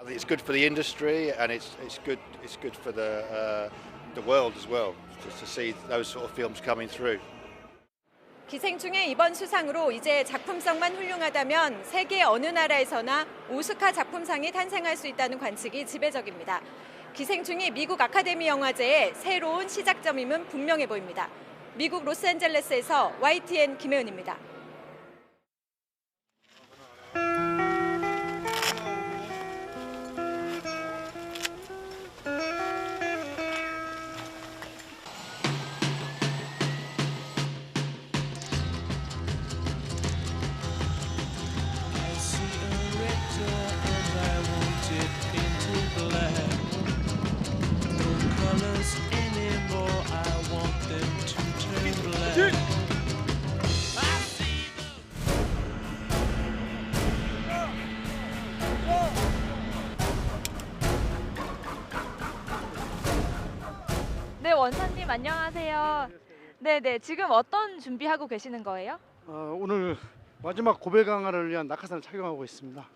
It's good for the industry and it's good for the world as well, just to see those sort of films coming through. 기생충의 이번 수상으로 이제 작품성만 훌륭하다면 세계 어느 나라에서나 오스카 작품상이 탄생할 수 있다는 관측이 지배적입니다. 기생충이 미국 아카데미 영화제의 새로운 시작점임은 분명해 보입니다. 미국 로스앤젤레스에서 YTN 김혜은입니다. 네, 원사님 안녕하세요. 네네, 지금 어떤 준비하고 계시는 거예요? 오늘 마지막 고백 강화를 위한 낙하산을 착용하고 있습니다.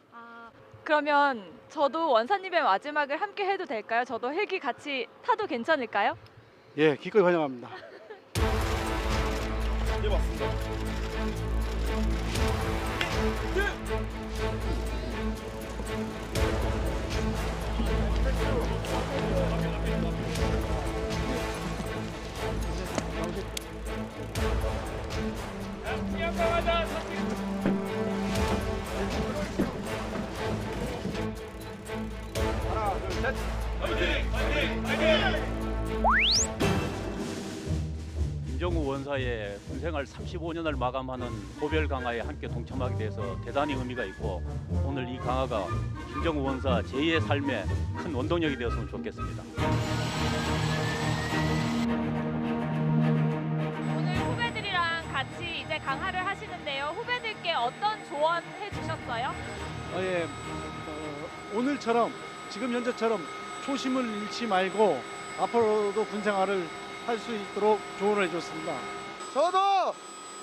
그러면 저도 원사님의 마지막을 함께 해도 될까요? 저도 헬기 같이 타도 괜찮을까요? 예, 기꺼이 환영합니다. 예, 맞습니다. 김정우 원사의 군생활 35년을 마감하는 고별 강화에 함께 동참하게 돼서 대단히 의미가 있고 오늘 이 강화가 김정우 원사 제2의 삶에 큰 원동력이 되었으면 좋겠습니다. 오늘 후배들이랑 같이 이제 강화를 하시는데요. 후배들께 어떤 조언 해주셨어요? 예, 오늘처럼 지금 현재처럼 초심을 잃지 말고 앞으로도 군생활을 할 수 있도록 조언을 해줬습니다. 저도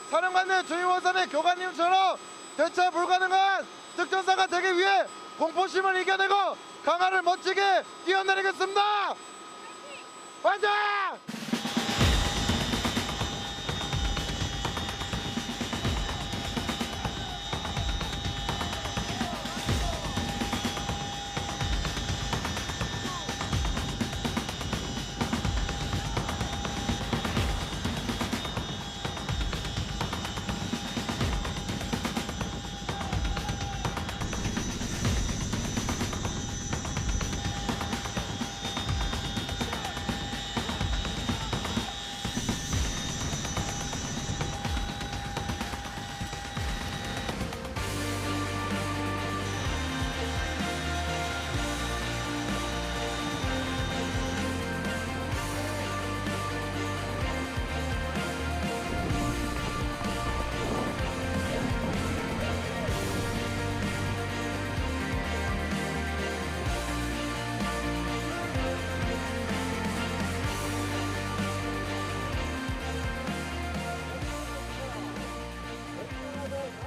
사령관님 주임원사님 교관님처럼 대처 불가능한 특전사가 되기 위해 공포심을 이겨내고 강화를 멋지게 뛰어내리겠습니다. 화이팅!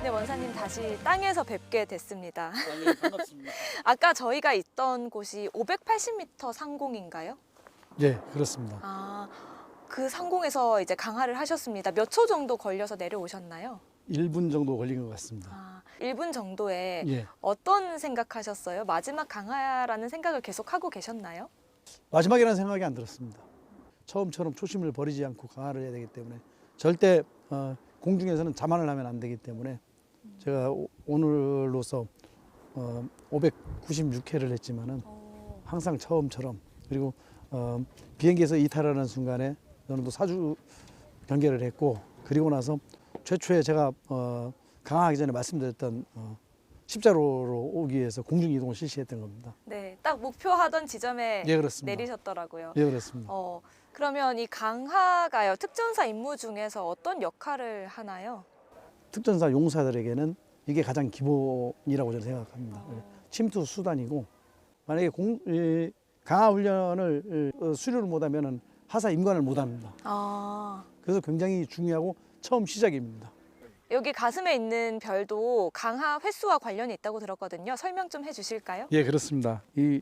네, 원사님 다시 땅에서 뵙게 됐습니다. 네, 반갑습니다. 아까 저희가 있던 곳이 580m 상공인가요? 네, 그렇습니다. 아, 그 상공에서 이제 강화를 하셨습니다. 몇 초 정도 걸려서 내려오셨나요? 1분 정도 걸린 것 같습니다. 아, 1분 정도에 예. 어떤 생각하셨어요? 마지막 강화라는 생각을 계속 하고 계셨나요? 마지막이라는 생각이 안 들었습니다. 처음처럼 초심을 버리지 않고 강화를 해야 되기 때문에 절대 공중에서는 자만을 하면 안 되기 때문에 제가 오늘로서 596회를 했지만은 항상 처음처럼 그리고 비행기에서 이탈하는 순간에 어느 정도 사주 경계를 했고 그리고 나서 최초에 제가 강화하기 전에 말씀드렸던 십자로로 오기 위해서 공중 이동을 실시했던 겁니다. 네, 딱 목표하던 지점에 예, 그렇습니다. 내리셨더라고요. 예, 그렇습니다. 그러면 이 강화가요, 특전사 임무 중에서 어떤 역할을 하나요? 특전사 용사들에게는 이게 가장 기본이라고 저는 생각합니다. 침투 수단이고 만약에 강화 훈련을 수료를 못하면 하사 임관을 못합니다. 그래서 굉장히 중요하고 처음 시작입니다. 여기 가슴에 있는 별도 강화 횟수와 관련이 있다고 들었거든요. 설명 좀 해주실까요? 예, 그렇습니다. 이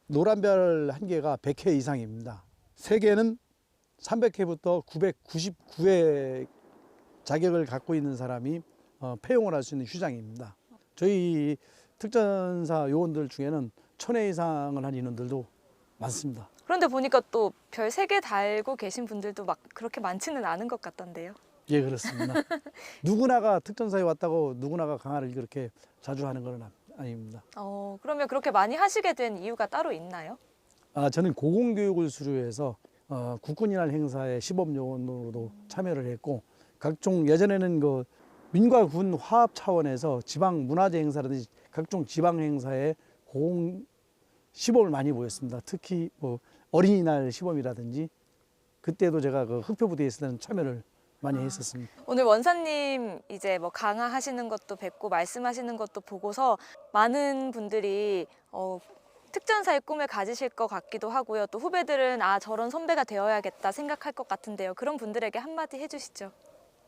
노란 별 한 개가 100회 이상입니다. 세 개는 300회부터 999회 자격을 갖고 있는 사람이 폐용을 할 수 있는 휴장입니다. 저희 특전사 요원들 중에는 1000회 이상을 한 인원들도 많습니다. 그런데 보니까 또 별 3개 달고 계신 분들도 막 그렇게 많지는 않은 것 같던데요. 예, 그렇습니다. 누구나가 특전사에 왔다고 누구나가 강화를 그렇게 자주 하는 건 아닙니다. 그러면 그렇게 많이 하시게 된 이유가 따로 있나요? 저는 고공교육을 수료해서 국군이날 행사에 시범요원으로도 참여를 했고 각종 예전에는 그 민과 군 화합 차원에서 지방 문화재 행사라든지 각종 지방 행사에 고공 시범을 많이 보였습니다. 특히 뭐 어린이날 시범이라든지 그때도 제가 그 흑표부대에 있을 때는 참여를 많이 했었습니다. 오늘 원사님 이제 뭐 강화하시는 것도 뵙고 말씀하시는 것도 보고서 많은 분들이 특전사의 꿈을 가지실 것 같기도 하고요. 또 후배들은 저런 선배가 되어야겠다 생각할 것 같은데요. 그런 분들에게 한마디 해주시죠.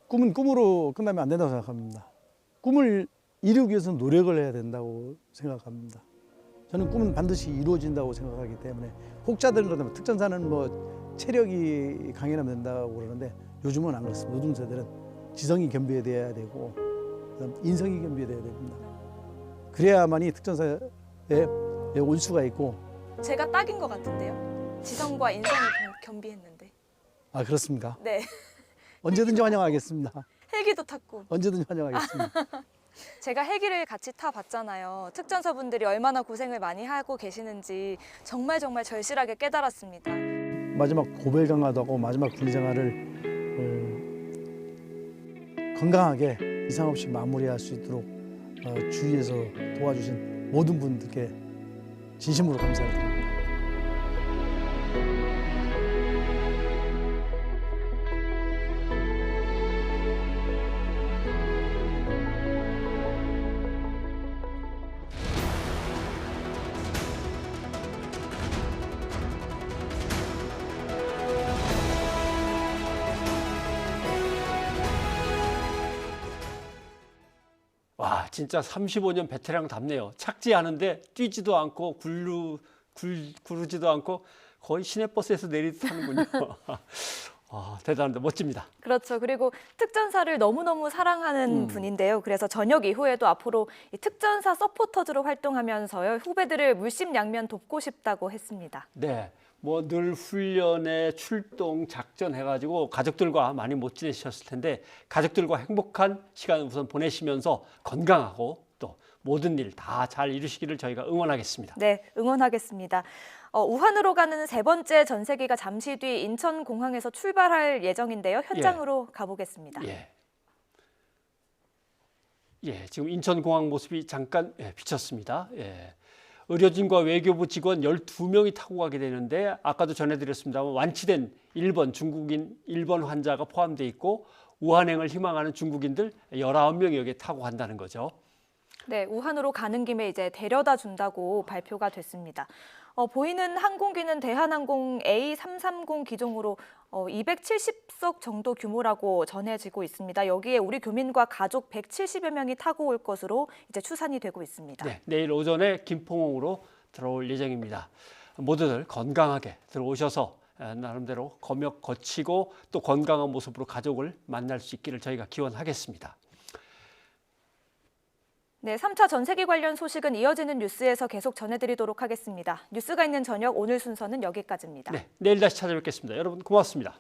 꿈은 꿈으로 끝나면 안 된다고 생각합니다. 꿈을 이루기 위해서는 노력을 해야 된다고 생각합니다. 저는 꿈은 반드시 이루어진다고 생각하기 때문에 혹자들은 그러면 특전사는 뭐 체력이 강해야 된다고 그러는데 요즘은 안 그렇습니다. 요즘 세대는 지성이 겸비돼야 되고 인성이 겸비돼야 됩니다. 그래야만이 특전사에 올 수가 있고. 제가 딱인 것 같은데요. 지성과 인성이 겸비했는데. 아, 그렇습니까? 네. 언제든지 환영하겠습니다. 헬기도 탔고. 언제든지 환영하겠습니다. 제가 헬기를 같이 타봤잖아요. 특전사분들이 얼마나 고생을 많이 하고 계시는지 정말 절실하게 깨달았습니다. 마지막 고별 강화도 하고 마지막 군생활을 건강하게 이상 없이 마무리할 수 있도록 주위에서 도와주신 모든 분들께 진심으로 감사를 드립니다. 와, 진짜 35년 베테랑답네요. 착지하는데 뛰지도 않고 구르지도 않고 거의 시내버스에서 내리듯 하는군요. 대단합니다. 멋집니다. 그렇죠. 그리고 특전사를 너무너무 사랑하는 분인데요. 그래서 전역 이후에도 앞으로 이 특전사 서포터즈로 활동하면서요. 후배들을 물심양면 돕고 싶다고 했습니다. 네. 뭐 늘 훈련에 출동, 작전 해가지고 가족들과 많이 못 지내셨을 텐데 가족들과 행복한 시간 우선 보내시면서 건강하고 또 모든 일 다 잘 이루시기를 저희가 응원하겠습니다. 네, 응원하겠습니다. 우한으로 가는 3번째 전세기가 잠시 뒤 인천공항에서 출발할 예정인데요. 현장으로 가보겠습니다. 지금 인천공항 모습이 잠깐 비쳤습니다. 의료진과 외교부 직원 12명이 타고 가게 되는데 아까도 전해드렸습니다만 완치된 중국인 1번 환자가 포함되어 있고 우한행을 희망하는 중국인들 19명이 여기에 타고 간다는 거죠. 네, 우한으로 가는 김에 이제 데려다 준다고 발표가 됐습니다. 보이는 항공기는 대한항공 A330 기종으로 270석 정도 규모라고 전해지고 있습니다. 여기에 우리 교민과 가족 170여 명이 타고 올 것으로 이제 추산이 되고 있습니다. 네, 내일 오전에 김포공항으로 들어올 예정입니다. 모두들 건강하게 들어오셔서 나름대로 검역 거치고 또 건강한 모습으로 가족을 만날 수 있기를 저희가 기원하겠습니다. 네, 3차 전세기 관련 소식은 이어지는 뉴스에서 계속 전해드리도록 하겠습니다. 뉴스가 있는 저녁 오늘 순서는 여기까지입니다. 네, 내일 다시 찾아뵙겠습니다. 여러분 고맙습니다.